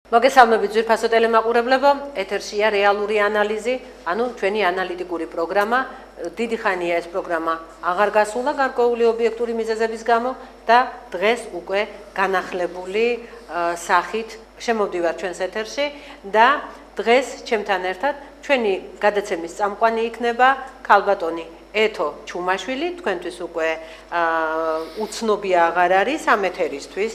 მოგესალმებით ძვირფასო ტელემაყურებლებო, ეთერშია რეალური ანალიზი, ანუ ჩვენი ანალიტიკური პროგრამა. დიდი ხანია ეს პროგრამა აღარ გასულა გარკვეული ობიექტური მიზეზების გამო და დღეს უკვე განახლებული სახით შემოვდივარ ჩვენს ეთერში და დღეს ჩემთან ერთად ჩვენი გადაცემის წამყვანი იქნება ქალბატონი ეთო ჩუმაშვილი, თქვენთვის უკვე უცნობია აღარ არის ამ ეთერისთვის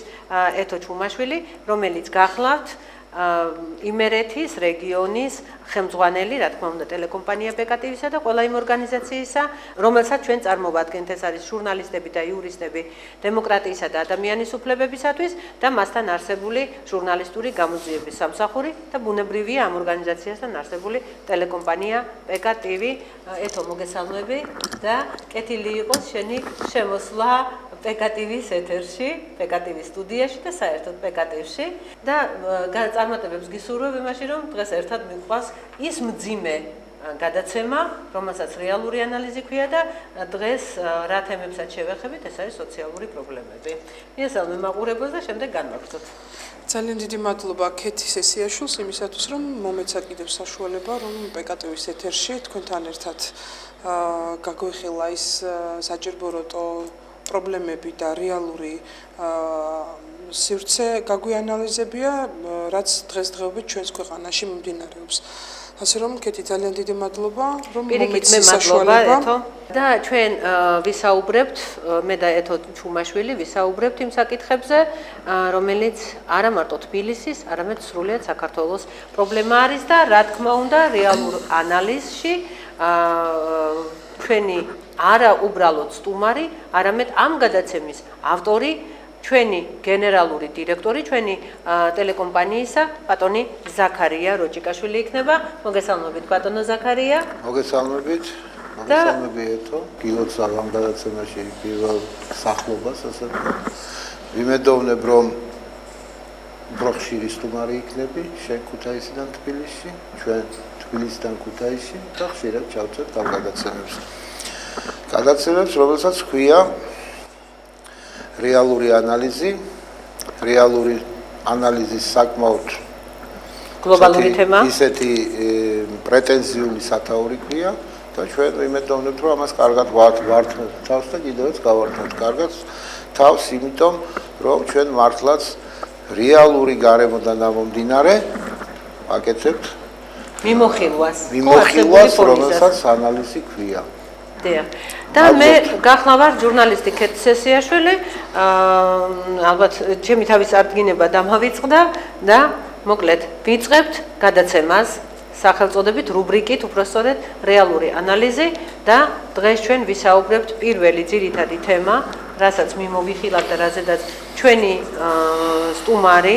ეთო ჩუმაშვილი, რომელიც გახლავთ იმერეთის რეგიონის ხელმძღვანელი, რა თქმა უნდა, ტელეკომპანია პეკატივისა და ყველა იმ ორგანიზაციისა, რომელსაც ჩვენ წარმოვადგენთ, ეს არის ჟურნალისტები და იურისტები დემოკრატიისა და ადამიანის უფლებებისათვის და მასთან არსებული ჟურნალისტური გამოძიების სამსახური და ბუნებრივია ამ ორგანიზაციასთან არსებული ტელეკომპანია პეკატივი. ეთო მოგესალმები და კეთილი იყოს შენი შემოსვლა პეკატივის ეთერში, პეკატივის სტუდიაში და საერთოდ პეკატივში და წარმატებებს გისურვებ იმაში, რომ დღეს ერთად მიყვას ის მძიმე გადაცემა, რომელსაც რეალური ანალიზი ქვია და დღეს რა თემებსაც შევეხებით, ეს არის სოციალური პრობლემები. მიესალმე მაყურებელს და შემდეგ განვაგრძობთ. ძალიან დიდი მადლობა ქეთი სესიაშვილს იმისათვის, რომ მომეცა კიდევ საშუალება, რომ პეკატივის ეთერში თქვენთან ერთად გაგვეხილა ის საჯერბოროტო პრობლემები და რეალური სივრცე გაგვიანალიზებია, რაც დღესდღეობით ჩვენს ქვეყანაში მიმდინარეობს. ასე რომ ქეთი ძალიან დიდი მადლობა, რომ მომეცი საშუალება და ჩვენ ვისაუბრებთ, მე და ეთო ჩუმაშვილი ვისაუბრებთ იმ საკითხებზე, რომელიც არა მარტო თბილისის, არამედ სრულიად საქართველოს პრობლემა არის და რა თქმა უნდა, რეალურ ანალიზში ჩვენი არა უბრალოდ სტუმარი, არამედ ამ გადაცემის ავტორი, ჩვენი გენერალური დირექტორი, ჩვენი ტელეკომპანიისა, ბატონი ზაქარია როჭიკაშვილი იქნება. მოგესალმებით, ბატონო ზაქარია. მოგესალმებით. მოგესალმებით ეთო. გილოცავ ამ გადაცემაში პირველ სახლობას, ასე ვიმედოვნებ, რომ ხშირი სტუმარი იქნები შენ ქუთაისიდან თბილისში, ჩვენ თბილისიდან ქუთაისში და ხშირად ჩავწერთ ამ გადაცემებს. გადაცემებს, რომელსაც ქვია რეალური ანალიზი, რეალური ანალიზის საკმაოდ გლობალური თემა, ისეთი პრეტენზიული სათაური ქვია და ჩვენ ვიმედოვნებთ, რომ ამას კარგად ვართმევთ თავს და კიდევაც გავართმევთ კარგად თავს, იმიტომ რომ ჩვენ მართლაც რეალური გარემოდან ამომდინარე აკეთებთ მიმოხილვას, რომელსაც ანალიზი ქვია. და მე გახლავარ ჟურნალისტი ქეთი სესიაშვილი, ალბათ ჩემი თავის წარდგინება დამავიწყდა და მოკლედ ვიწყებთ გადაცემას სახელწოდებით რუბრიკით უпростоრედ რეალური ანალიზი და დღეს ჩვენ ვისაუბრებთ პირველი ძირითადი თემა, რასაც მიმოვიხილავთ და რაზედაც ჩვენი სტუმარი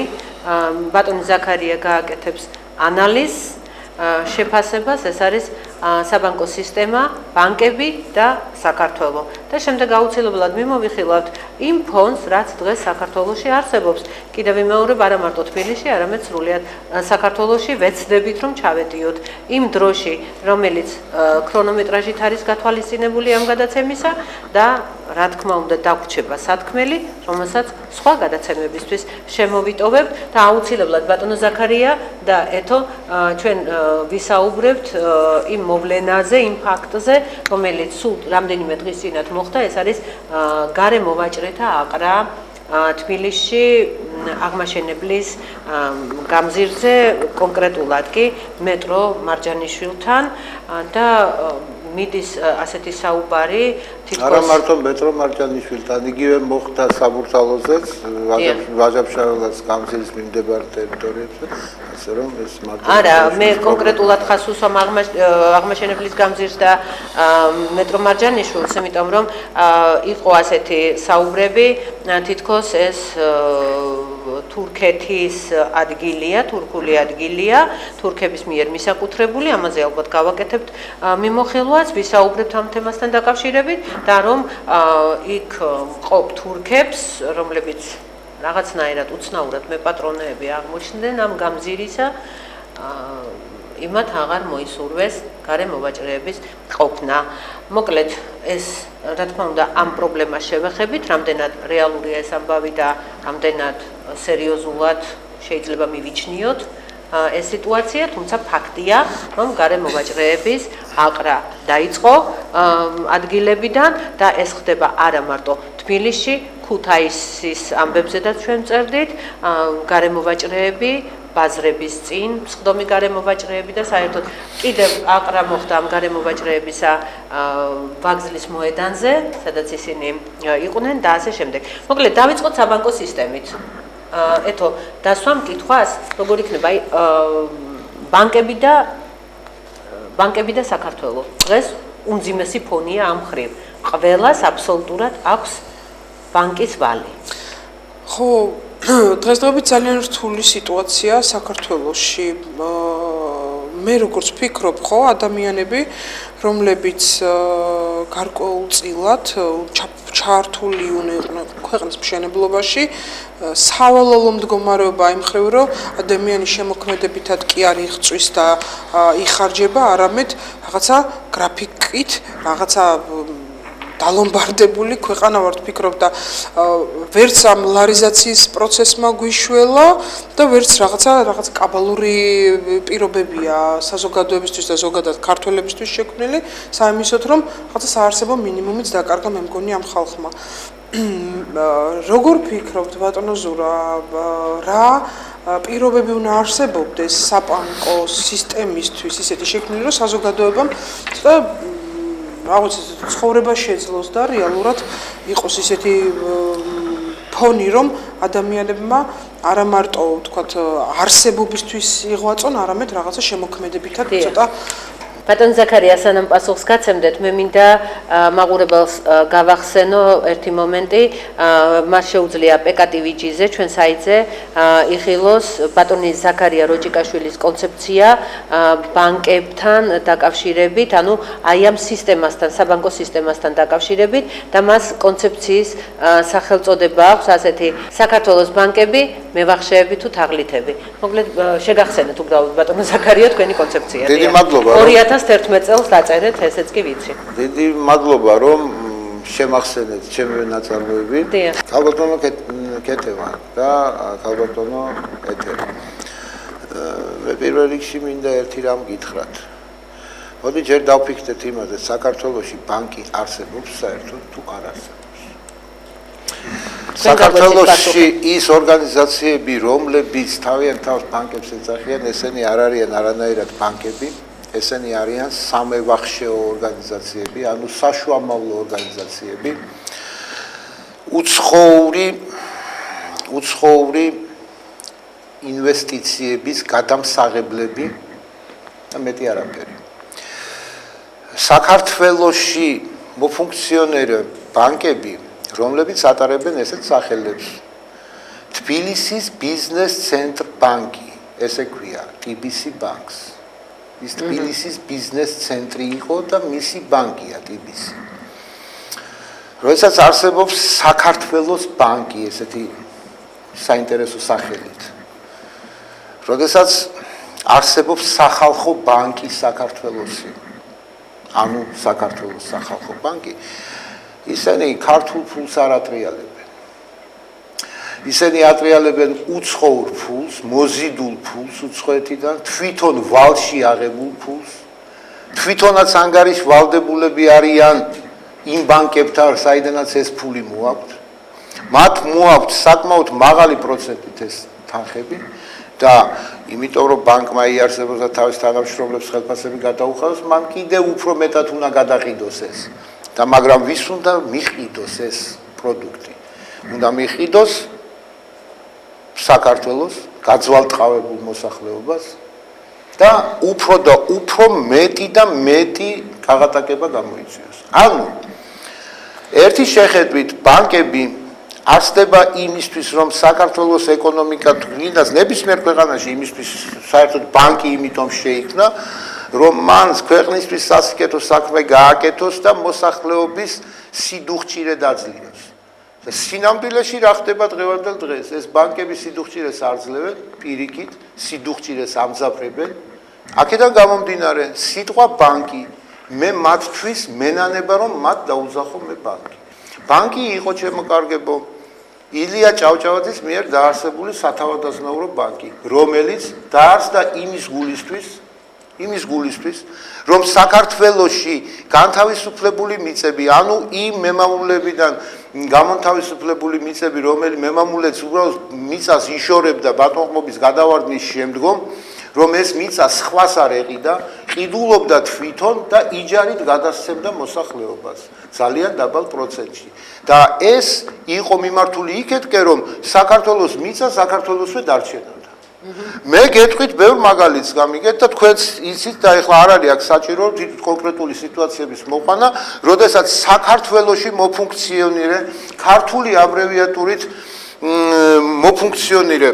ბატონი ზაქარია გააკეთებს ანალიზს, შეფასებას, ეს არის საბანკო სისტემა, ბანკები და საქართველო. და შემდეგ აუცილებლად მიმოვიხილავთ იმ ფონდს, რაც დღეს საქართველოში არსებობს. კიდევ ვიმეორებ, არა მარტო თბილისში, არამედ სრულიად საქართველოში ვეცდებით, რომ ჩავეტიოთ იმ დროში, რომელიც ქრონომეტრაჟით არის გათვალისწინებული ამ გადაცემისა და რა თქმა უნდა დაგვრჩება სათქმელი, რომელსაც სხვა გადაცემებისთვის შემოვიტოვებთ და აუცილებლად ბატონო ზაქარია და ეთო ჩვენ ვისაუბრებთ იმ მოვლენაზე, იმ ფაქტზე, რომელიც სულ რამდენიმე დღის წინათ მოხდა, ეს არის გარემოვაჭრეთა აყრა თბილისში აღმაშენებლის გამზირზე, კონკრეტულად კი მეტრო მარჯანიშვილთან და მიდის ასეთი საუბარი არა მარტო მეტრო მარჯანიშვილთან, იგივე მოხდა საბურთალოზეც, ვაჟაფშაველას გამზირის მიმდებარე ტერიტორიებზე, ასე რომ ეს არა, მე კონკრეტულად ხას უსვამ აღმაშენებლის გამზირს და მეტრო მარჯანიშვილს, იმიტომ რომ იყო ასეთი საუბრები, თითქოს ეს თურქეთის ადგილია, თურქული ადგილია, თურქების მიერ მისაკუთრებული, ამაზე ალბათ გავაკეთებთ მიმოხილვას, ვისაუბრებთ ამ თემასთან დაკავშირებით და რომ იქ მყოფ თურქებს, რომლებიც რაღაცნაირად უცნაურად მეპატრონეები აღმოჩნდნენ ამ გამზირისა, იმათ აღარ მოისურვეს გარემოვაჭრეების ყოფნა. მოკლედ ეს რა თქმა უნდა ამ პრობლემას შევეხებით, რამდენად რეალურია ეს ამბავი და რამდენად სერიოზულად შეიძლება მივიჩნიოთ ეს სიტუაცია, თუმცა ფაქტია, რომ გარემო ვაჭრეების აყრა დაიწყო ადგილებიდან და ეს ხდება არა მარტო თბილისში, ქუთაისის ამბებზედაც ჩვენ წერდით, გარემო ვაჭრეები ბაზრების წინ, მსხდომი გარემო ვაჭრეები და საერთოდ კიდევ აყრა მოხდა ამ გარემო ვაჭრეებისა ვაგზლის მოედანზე, სადაც ისინი იყვნენ და ასე შემდეგ. მოკლედ დავიწყოთ საბანკო სისტემით. ეთო დასვამ კითხვას, როგორ იქნება ბანკები და საქართველო. დღეს უმძიმესი ფონია ამ ხრივ. ყველას აბსოლუტურად აქვს ბანკის ვალი. ხო, დღესდღეობით ძალიან რთული სიტუაცია საქართველოში. მე როგორც ვფიქრობ, ხო, ადამიანები, რომლებიც გარკვეულწილად ჩართული იყვნენ ქვეყნის მშენებლობაში, სავალალო მდგომარეობა იმ ხრივ, რომ ადამიანის შემოქმედებითად კი არ იღწვის და იხარჯება, არამედ რაღაცა გრაფიკით, რაღაცა დალომბარდებული ქვეყანა ვართ ვფიქრობ და ვერც ამ ლარიზაციის პროცესმა გვიშველა და ვერც რაღაც კაბალური პირობებია საზოგადოებისთვის და ზოგადად ქართველებისთვის შექმნილი საიმისოთ რომ რაღაცა საარსებო მინიმუმიც დაკარგა მე მგონი ამ ხალხმა როგორ ვფიქრობთ ბატონო ზურა რა პირობები უნდა არსებობდეს საბანკო სისტემისთვის ისეთი შექმნილი რომ საზოგადოებამ და რაღაც ცხოვრება შეძლოს და რეალურად იყოს ისეთი ფონი რომ ადამიანებმა არა მარტო ვთქვათ არსებობისთვის იღვაწონ არამედ რაღაცა შემოქმედებითად ცოტა ბატონ ზაქარია სანამ პასუხს გაცემდეთ მე მინდა მაყურებელს გავახსენო ერთი მომენტი მას შეუძლია პეკატივიჯიზე ჩვენ საიტზე იხილოს ბატონი ზაქარია როჭიკაშვილის კონცეფცია ბანკებთან დაკავშირებით ანუ აი ამ სისტემასთან საბანკო სისტემასთან დაკავშირებით და მას კონცეფციის სახელწოდება აქვს ასეთი საქართველოს ბანკები მევახშეები თუ თაღლითები მოკლედ შეგახსენეთ უბრალოდ ბატონო ზაქარია თქვენი კონცეფცია დიდი მადლობა 2011 წელს დაწერეთ ესეც კი ვიცი. დიდი მადლობა რომ შემახსენეთ ჩემი ნაწარმოები. ქალბატონო კეთევა და ქალბატონო ეთერი. მე პირველ რიგში მინდა ერთი რამ გითხრათ. მოდი ჯერ დავფიქრდეთ იმაზე, საქართველოში ბანკი არსებობს საერთოდ თუ არ არსებობს. საქართველოში ის ორგანიზაციები, რომლებიც თავიანთ თავს ბანკებს ეძახიან, ესენი არ არიან არანაირად ბანკები. ესენი არიან სამევახშეო ორგანიზაციები, ანუ საშუამავლო ორგანიზაციები, უცხოური ინვესტიციების გადამსაღებლები და მეტი არაფერი. საქართველოში მოფუნქციონირებ ბანკები, რომლებიც ატარებენ ესეთ სახელებს. თბილისის ბიზნეს ცენტრ ბანკი, ესე ქვია, TBC Banks. ის თბილისის ბიზნეს ცენტრი იყო და მისი ბანკია TBC. როდესაც არსებობს საქართველოს ბანკი ესეთი საინტერესო სახელით. როდესაც არსებობს სახალხო ბანკი საქართველოსი. ანუ საქართველოს სახალხო ბანკი ისინი ქართულ ფულს არ ატრიალებენ. ისინი ატრიალებენ უცხოურ ფულს, მოზიდულ ფულს უცხოეთიდან, თვითონ ვალში აღებულ ფულს, თვითონაც ანგარიშვალდებულები არიან იმ ბანკებთან, საიდანაც ეს ფული მოაქვთ. მათ მოაქვთ საკმაოდ მაღალი პროცენტით ეს თანხები და იმიტომ რომ ბანკმა იარსებოს და თავის თანამშრომლებს ხელფასები გადაუხადოს, მან კიდევ უფრო მეტად უნდა გადაყიდოს ეს. და მაგრამ ვის უნდა მიყიდოს ეს პროდუქტი? უნდა მიყიდოს საქართველოს გაძვალტყავებულ მოსახლეობას და უფრო მეტი და მეტი გაღატაკება გამოიწვიოს. ანუ ერთი შეხედვით ბანკები არსდება იმისთვის რომ საქართველოს ეკონომიკა თვლინას ნებისმიერ ქვეყანაში იმისთვის საერთოდ ბანკი იმიტომ შეიქმნა რომ მან ქვეყნისთვის სასიკეთო საქმე გააკეთოს და მოსახლეობის სიდუხჭირე დაძლიოს. სინამდვილეში რა ხდება დღევანდელ დღეს ეს ბანკები სიდუხჭირეს არძლევენ პირიქით სიდუხჭირეს ამძაფრებენ აქედან გამომდინარე სიტყვა ბანკი მე მათთვის მენანება რომ მათ დაუძახო მე ბანკი იყო ჩემო კარგებო ილია ჭავჭავაძის მიერ დაარსებული სათავადაზნაურო ბანკი, რომელიც დაარსდა იმის გულისთვის, რომ საქართველოში განთავისუფლებული მიწები, ანუ იმ მემამულებიდან გამონთავისუფლებული მიწები, რომელი მემამულეც უბრალოდ მიწას იშორებდა ბატონყმობის გადავარდნის შემდგომ, რომ ეს მიწა სხვას არ ეყიდა, ყიდულობდა თვითონ და იჯარით გადასცემდა მოსახლეობას ძალიან დაბალ პროცენტში. და ეს იყო მიმართული იქეთკენ, რომ საქართველოს მიწა საქართველოსვე დარჩენოდა. მე გეტყვით ბევრ მაგალითს გამიგეთ და თქვენც იცით და ეხლა არ არის აქ საჭირო კონკრეტული სიტუაციების მოყვანა, როდესაც საქართველოში მოფუნქციონირე ქართული აბრევიატურით მოფუნქციონირე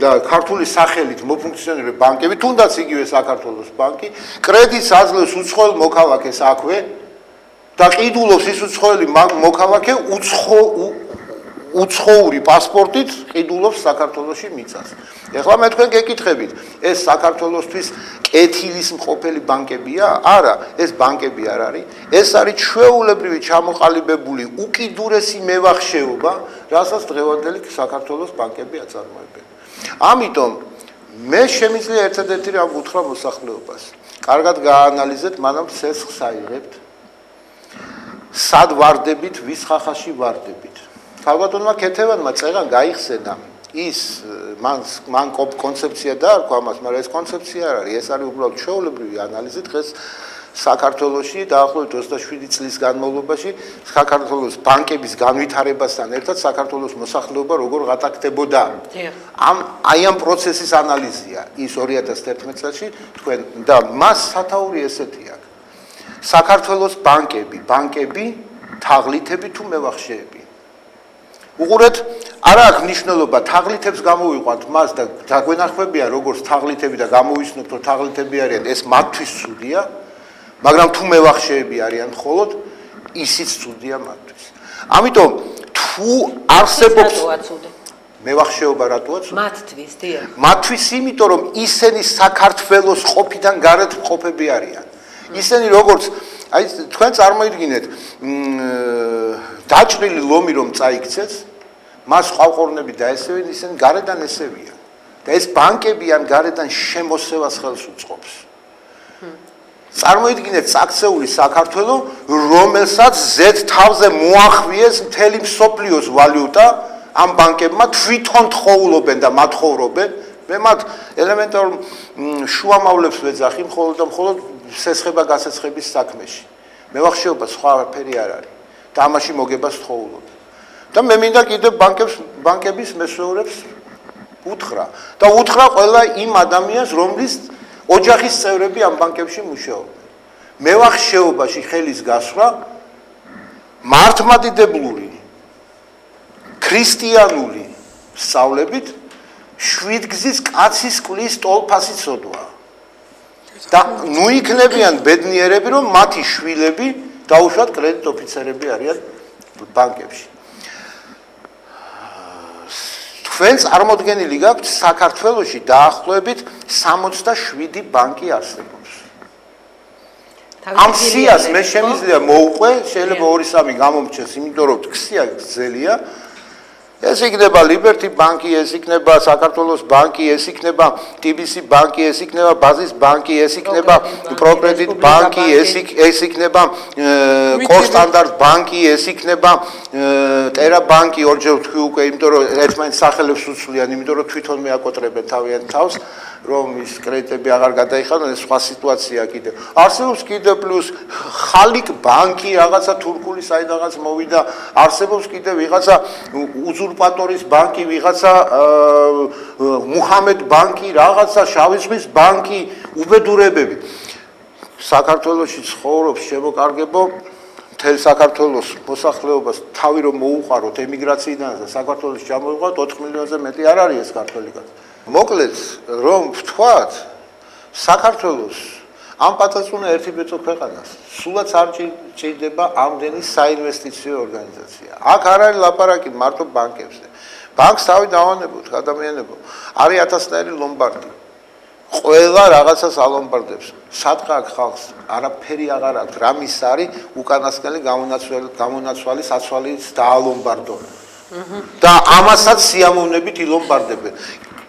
და ქართული სახელით მოფუნქციონირე ბანკები, თუნდაც იგივე საქართველოს ბანკი, კრედიტს აძლევს უცხოელ მოქალაქეს აქვე და ყიდულობს ის უცხოელი მოქალაქე უცხოური პასპორტით ყიდულობს საქართველოში მიწას. ეხლა მე თქვენ გეკითხებით, ეს საქართველოსთვის კეთილის მყოფელი ბანკებია? არა, ეს ბანკები არ არის. ეს არის ჩვეულებრივი ჩამოყალიბებული უკიდურესი მევახშეობა, რასაც დღევანდელი საქართველოს ბანკები აწარმოებენ. ამიტომ მე შემიძლია ერთადერთი რამ ვუთხრა მოსახლეობას. კარგად გააანალიზეთ, მანამ ცესხს აიღებთ. სად ვარდებით, ვის ხახაში ვარდებით. ქალბატონმა ქეთევანმა წეღან გაიხსენა ის მან კონცეფცია დაარქვა ამას, მაგრამ ეს კონცეფცია არ არის, ეს არის უბრალოდ ჩვეულებრივი ანალიზი. დღეს საქართველოში დაახლოებით 27 წლის განმავლობაში საქართველოს ბანკების განვითარებასთან ერთად საქართველოს მოსახლეობა როგორ ღატაკდებოდა. აი ამ პროცესის ანალიზია ის 2011 წელს თქვენ და მას სათაური ესეთი აქვს. საქართველოს ბანკები, თაღლითები თუ მევახშეები. უყურეთ, არა აქვს მნიშვნელობა თაღლითებს გამოვიყვანთ მას და დაგვენახებია როგორც თაღლითები და გამოვიცნობთ რომ თაღლითები არიან, ეს მათთვის ცუდია, მაგრამ თუ მევახშეები არიან მხოლოდ ისიც ცუდია მათთვის. ამიტომ თუ არსებობს მევახშეობა რატოა ცუდი? მათთვის, დიახ. მათთვის იმიტომ რომ ისინი საქართველოს ყოფიდან გარეთ მყოფები არიან. ისინი როგორც აი თქვენ წარმოიდგინეთ დაჭრილი ლომი რომ წაიქცეს, მას ყავყორნები დაესევენ, ისინი გარედან ესევიან. და ეს ბანკები ამ გარედან შემოსევას ხელს უწყობს. წარმოიდგინეთ წაქცეული საქართველო, რომელსაც ზედ თავზე მოახვიეს მთელი მსოფლიოს ვალუტა, ამ ბანკებმა თვითონ თხოვლობენ და მათხოვრობენ. მე მათ ელემენტარულ შუამავლებს ვეძახი მხოლოდ სესხება გასესხების საქმეში. მევახშეობა სხვა არაფერი არ არის. და ამაში მოგებას თხოვლობ. და მე მინდა კიდევ ბანკების მესვეურებს უთხრა. და უთხრა ყველა იმ ადამიანს, რომლის ოჯახის წევრები ამ ბანკებში მუშაობენ. მევახშეობაში ხელის გასვლა მართლმადიდებლური ქრისტიანული სწავლებით შვიდგზის კაცის კვლის ტოლფასი ცოდვაა. და ნუ იქნებიან ბედნიერები, რომ მათი შვილები დაუშვათ კრედიტ ოფიცერები არიან ბანკებში. თქვენ წარმოდგენილი გაქვთ საქართველოში დაახლოებით 67 ბანკი არსებობს. ამ სიას მე შემიძლია მოვყვე, შეიძლება 2-3 გამომჩეს, იმიტომ რომ ქსია გრძელია. ეს იქნება Liberty ბანკი, ეს იქნება საქართველოს ბანკი, ეს იქნება TBC ბანკი, ეს იქნება ბაზის ბანკი, ეს იქნება ProCredit ბანკი, ეს იქნება Costandards ბანკი, ეს იქნება Terra ბანკი, ორჯერ ვთქვი უკვე, იმიტომ რომ ერთმანეთს სახელებს უცვლიან, იმიტომ რომ თვითონ მეაკოტრებენ თავიანთ თავს, რომ ის კრედიტები აღარ გადაიხადონ, ეს სხვა სიტუაცია კიდევ. არსებობს კიდევ პლუს ხალიკ ბანკი, რაღაცა თურქული საიდანაც მოვიდა, არსებობს კიდევ ვიღაცა უზურპატორის ბანკი, ვიღაცა მუჰამედ ბანკი, რაღაცა შავი ზღვის ბანკი, უბედურებები. საქართველოში ცხოვრობს შემოკარგებო მთელ საქართველოს მოსახლეობას თავი რომ მოუყაროთ ემიგრაციიდან და საქართველოს ჩამოვიყვანოთ 4 მილიონზე მეტი არ არის ეს ქართველი კაცი. მოკლედ რომ ვთქვათ, საქართველოს ამ პატაცუნა ერთი ბეწო ქვეყანას სულაც არ ჭირდება ამდენი საინვესტიციო ორგანიზაცია. აქ არ არის ლაპარაკი მარტო ბანკებზე. ბანკს თავი დავანებოთ, ადამიანებო. არის 1000-ნაირი ლომბარდი. ყველა რაღაცას ალომბარდებს. სადღა აქ ხალხს არაფერი აღარ აქვს. რამის არის უკანასკნელი გამონაცვალი საცვალის დაალომბარდონ. და ამასაც სიამოვნებით ილომბარდებენ.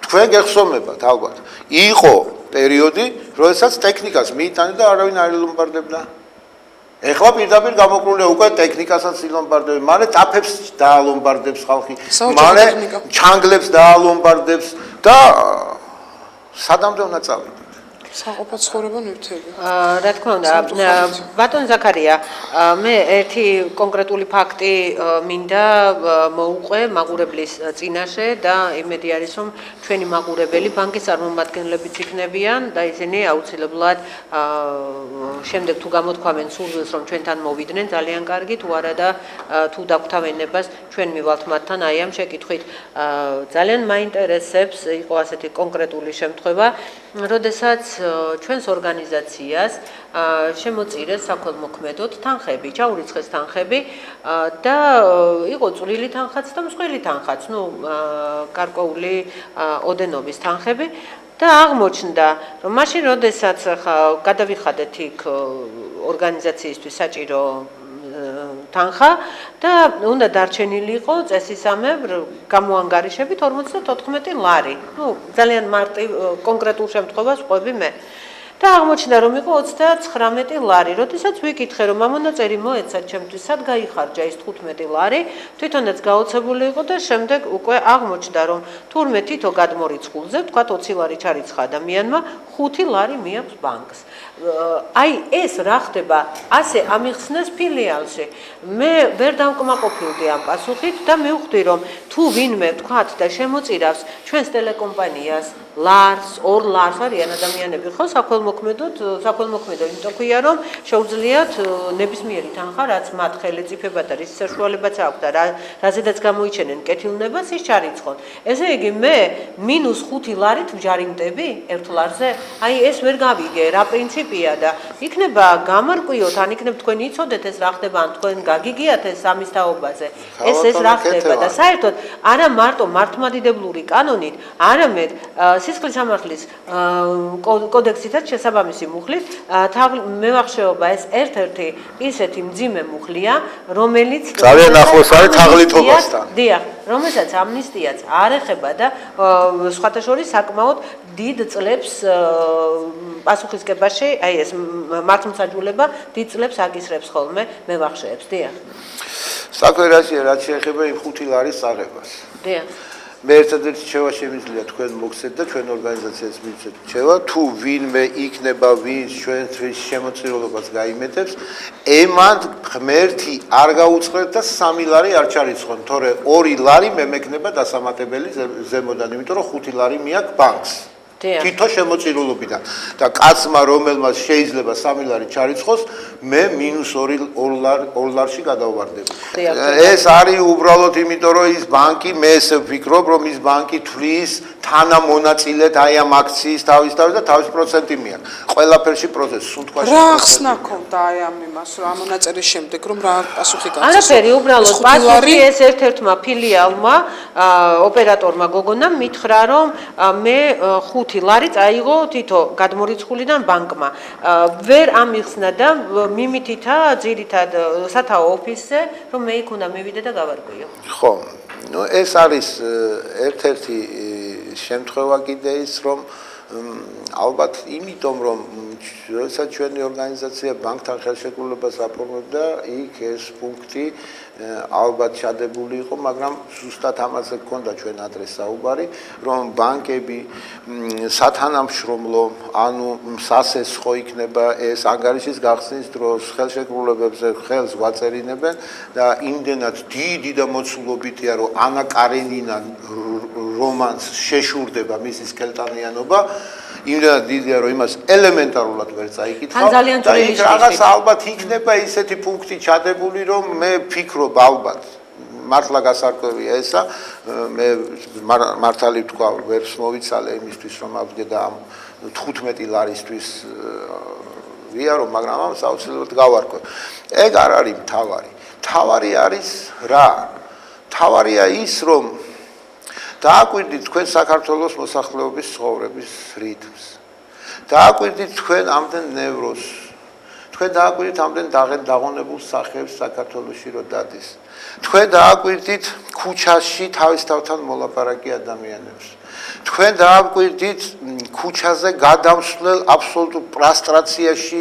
თქვენ გეხსოვებათ ალბათ. იყო პერიოდი, როდესაც ტექნიკას მიიტანე და არავინ არ ილომბარდებდა. ეხლა პირდაპირ გამოკრულია უკვე ტექნიკასაც ილომბარდებენ, მალე ტაფებს დაალომბარდებს ხალხი, მალე ჩანგლებს დაალომბარდებს და სადამდე უნდა წავიდეთ? საყოფა ცხოვრება ნივთები. რა თქმა უნდა, ბატონ ზაქარია, მე ერთი კონკრეტული ფაქტი მინდა მოუყვე მაყურებლის წინაშე და იმედი არის, რომ ჩვენი მაყურებელი ბანკის წარმომადგენლებიც იქნებიან და ისინი აუცილებლად შემდეგ თუ გამოთქვამენ სურვილს, რომ ჩვენთან მოვიდნენ, ძალიან კარგი, თუ არა და თუ დაგვთავენებას ჩვენ მივალთ მათთან აი ამ შეკითხვით. ძალიან მაინტერესებს იყო ასეთი კონკრეტული შემთხვევა, როდესაც ჩვენს ორგანიზაციას შემოწირეს საქველმოქმედოდ თანხები, ჩაურიცხეს თანხები და იყო წვრილი თანხაც და მსხვილი თანხაც, გარკვეული ოდენობის თანხები და აღმოჩნდა, რომ მაშინ როდესაც გადავიხადეთ იქ ორგანიზაციისთვის საჭირო თანხა და უნდა დარჩენილი იყო წესისამებრ გამოანგარიშებით 54 ლარი. ძალიან კონკრეტულ შემთხვევას ვყვები მე. და აღმოჩნდა, რომ იყო 39 ლარი. როდესაც ვიკითხე, რომ ამონაწერი მოეცა ჩემთვის, სად გაიხარჯა ის 15 ლარი, თვითონაც გაოცებული იყო და შემდეგ უკვე აღმოჩნდა, რომ თურმე თითო გადმორიცხულზე, თქვათ 20 ლარი ჩარიცხა ადამიანმა, 5 ლარი მიაქვს ბანკს. აი ეს რა ხდება, ასე ამიხსნეს ფილიალში. მე ვერ დავკმაყოფილდი ამ პასუხით და მივხვდი, რომ თუ ვინმე თქვათ და შემოწირავს ჩვენს ტელეკომპანიას ლარს, 2 ლარს არიან ადამიანები, ხო, საქველმოქმედო იმიტომ ქვია, რომ შეუძლიათ ნებისმიერი თანხა, რაც მათ ხელისუფლება და რის საშუალებაც აქვს და რაზედაც გამოიჩენენ კეთილნებას, ის ჩარიცხონ. ესე იგი მე -5 ლარით ვჯარიმდები 1 ლარზე? აი ეს ვერ გავიგე, რა პრინციპია და იქნება გამარკვიოთ, ან იქნებ თქვენ იცოდეთ ეს რა ხდება, ან თქვენ გაგიგიათ ეს ამის თაობაზე. ეს რა ხდება და საერთოდ არა მარტო მართლმადიდებლური კანონით, არამედ სისხლის სამართლის კოდექსითაც შესაბამისი მუხლით მევახშეობა ეს ერთ-ერთი ისეთი მძიმე მუხლია, რომელიც ძალიან ახლოს არის თაღლითობასთან. დიახ, რომელსაც ამნისტიაც არ ეხება და სხვათა შორის საკმაოდ დიდ წლებს პასუხისგებაში, აი ეს მართლმსაჯულება დიდ წლებს აკისრებს ხოლმე მევახშეებს, დიახ. საქმე რაშია, რაც შეეხება იმ 5 ლარის წაღებას. დიახ. მე ერთადერთი რჩევა შემიძლია თქვენ მოგცეთ და ჩვენ ორგანიზაციას მივცეთ რჩევა, თუ ვინმე იქნება ვინც ჩვენთვის შემოწირულობას გაიმეტებს, ემან ღმერთი არ გაუწყრეთ და 3 ლარი არ ჩარიცხონ, თორე 2 ლარი მე მექნება დასამატებელი ზემოდან, იმიტომ რომ 5 ლარი მიაქვს ბანკს. თითო შემოწირულობიდან და კაცმა რომელმაც შეიძლება 3 ლარი ჩარიცხოს, მე -2 ლარში გადავვარდები. ეს არის უბრალოდ იმიტომ რომ ის ბანკი, მე ესე ვფიქრობ, რომ ის ბანკი თვლის თანამონაწილედ აი ამ აქციის თავის და თავის პროცენტი მიაქვს. ყველაფერში პროცესი სუნთქვაში. რა ახსნა ქონდა აი ამ იმას, რა ამონაწერის შემდეგ, რომ რა პასუხი გაცეს? არაფერი, უბრალოდ პასუხი ეს ერთ-ერთმა ფილიალმა, ოპერატორმა გოგონამ მითხრა, რომ მე 5 ლარი წაიღო თითო გადმორიცხულიდან ბანკმა. ვერ ამიხსნა და მიმითითა ძირითად სათაო ოფისზე, რომ მე იქ უნდა მივიდე და გავარკვიო. ხო, ეს არის ერთ-ერთი შემთხვევა კიდე ის, რომ ალბათ იმიტომ, რომ როდესაც ჩვენი ორგანიზაცია ბანკთან ხელშეკრულებას აფორმებდა, იქ ეს პუნქტი ალბათ ჩადებული იყო, მაგრამ ზუსტად ამაზე გქონდა ჩვენ ადრე საუბარი, რომ ბანკები სათანამშრომლო, ანუ სასესხო იქნება ეს ანგარიშის გახსნის დროს ხელშეკრულებებზე ხელს ვაწერინებენ და იმდენად დიდი და მოცულობითია, რომ ანა კარენინა რომანს შეშურდება მისი სკელტანიანობა, იმდენად დიდია, რომ იმას ელემენტარულად ვერ წაიკითხავ და იქ რაღაც ალბათ იქნება ისეთი პუნქტი ჩადებული, რომ მე ვფიქრობ ალბათ მართლა გასარკვევია ესა, მე მართალი ვთქვა, ვერს მოვიცალე იმისთვის, რომ ავდგე და ამ 15 ლარისთვის ვიარო, მაგრამ ამ საოცრად გავარკვევ. ეგ არ არის მთავარი. მთავარი არის რა? მთავარია ის, რომ დააკვირდით თქვენ საქართველოს მოსახლეობის ცხოვრების რიტმს. დააკვირდით თქვენ ამდენ ნევროზს. თქვენ დააკვირდით ამდენ დაღონებულ სახეებს საქართველოში რო დადის. თქვენ დააკვირდით ქუჩაში თავის თავთან მოლაპარაკე ადამიანებს. თქვენ დააკვირდით ქუჩაზე გადამსვლელ აბსოლუტურ პრასტრაციაში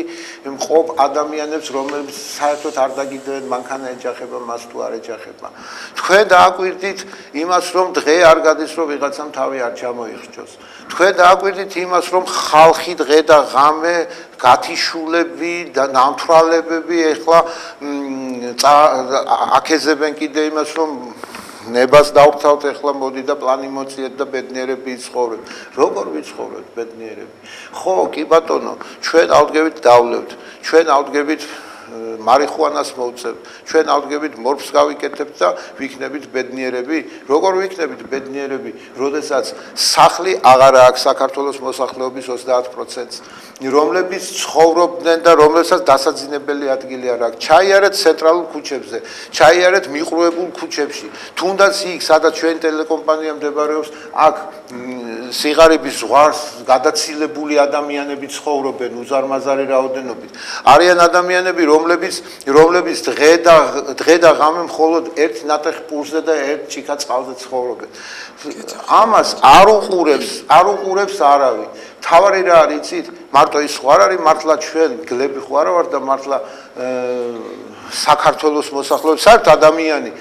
მყოფ ადამიანებს, რომლებიც საერთოდ არ დაგიდნენ მანქანა ეჯახება, მას თუ არ ეჯახება. თქვენ დააკვირდით იმას, რომ დღე არ გადის, რომ ვიღაცამ თავი არ ჩამოიხჭოს. თქვენ დააკვირდით იმას, რომ ხალხი დღე და ღამე გათიშულები და ნამთვრალებები ეხლა აკეზებენ კიდე იმას, რომ ნებას დავხსავთ ეხლა მოდი და პლანი მოწიეთ და ბედნიერები იცხოვრეთ. როგორ ვიცხოვრეთ ბედნიერები? ხო, კი ბატონო, ჩვენ ავდგებით დავლევთ. ჩვენ ავდგებით მარიხუანას მოვწევთ. ჩვენ ავდგებით მორფს გავიკეთებთ და ვიქნებით ბედნიერები. როგორ ვიქნებით ბედნიერები, როდესაც სახლი აღარ აქვს საქართველოს მოსახლეობის 30%-ს, რომლებიც ცხოვრობდნენ და რომლებსაც დასაძინებელი ადგილი არ აქვს. ჩაიარეთ ცენტრალურ ქუჩებზე, ჩაიარეთ მიყრუებულ ქუჩებში. თუნდაც იქ, სადაც ჩვენი ტელეკომპანია მდებარეობს, აქ სიღარიბის ზღვარს გადაცილებული ადამიანები ცხოვრობენ უზარმაზარი რაოდენობით. არიან ადამიანები, რომლებიც დღე და ღამე მხოლოდ ერთ ნატეხ პურზე და ერთ ჩიქა წყალზე ცხოვრობენ. ამას არ უყურებს არავინ. თავარი რა არის იცით? მარტო ის ხო არ არის მართლა ჩვენ გლები ხო არა ვარ და მართლა საქართველოს მოსახლეობის საერთოდ ადამიანი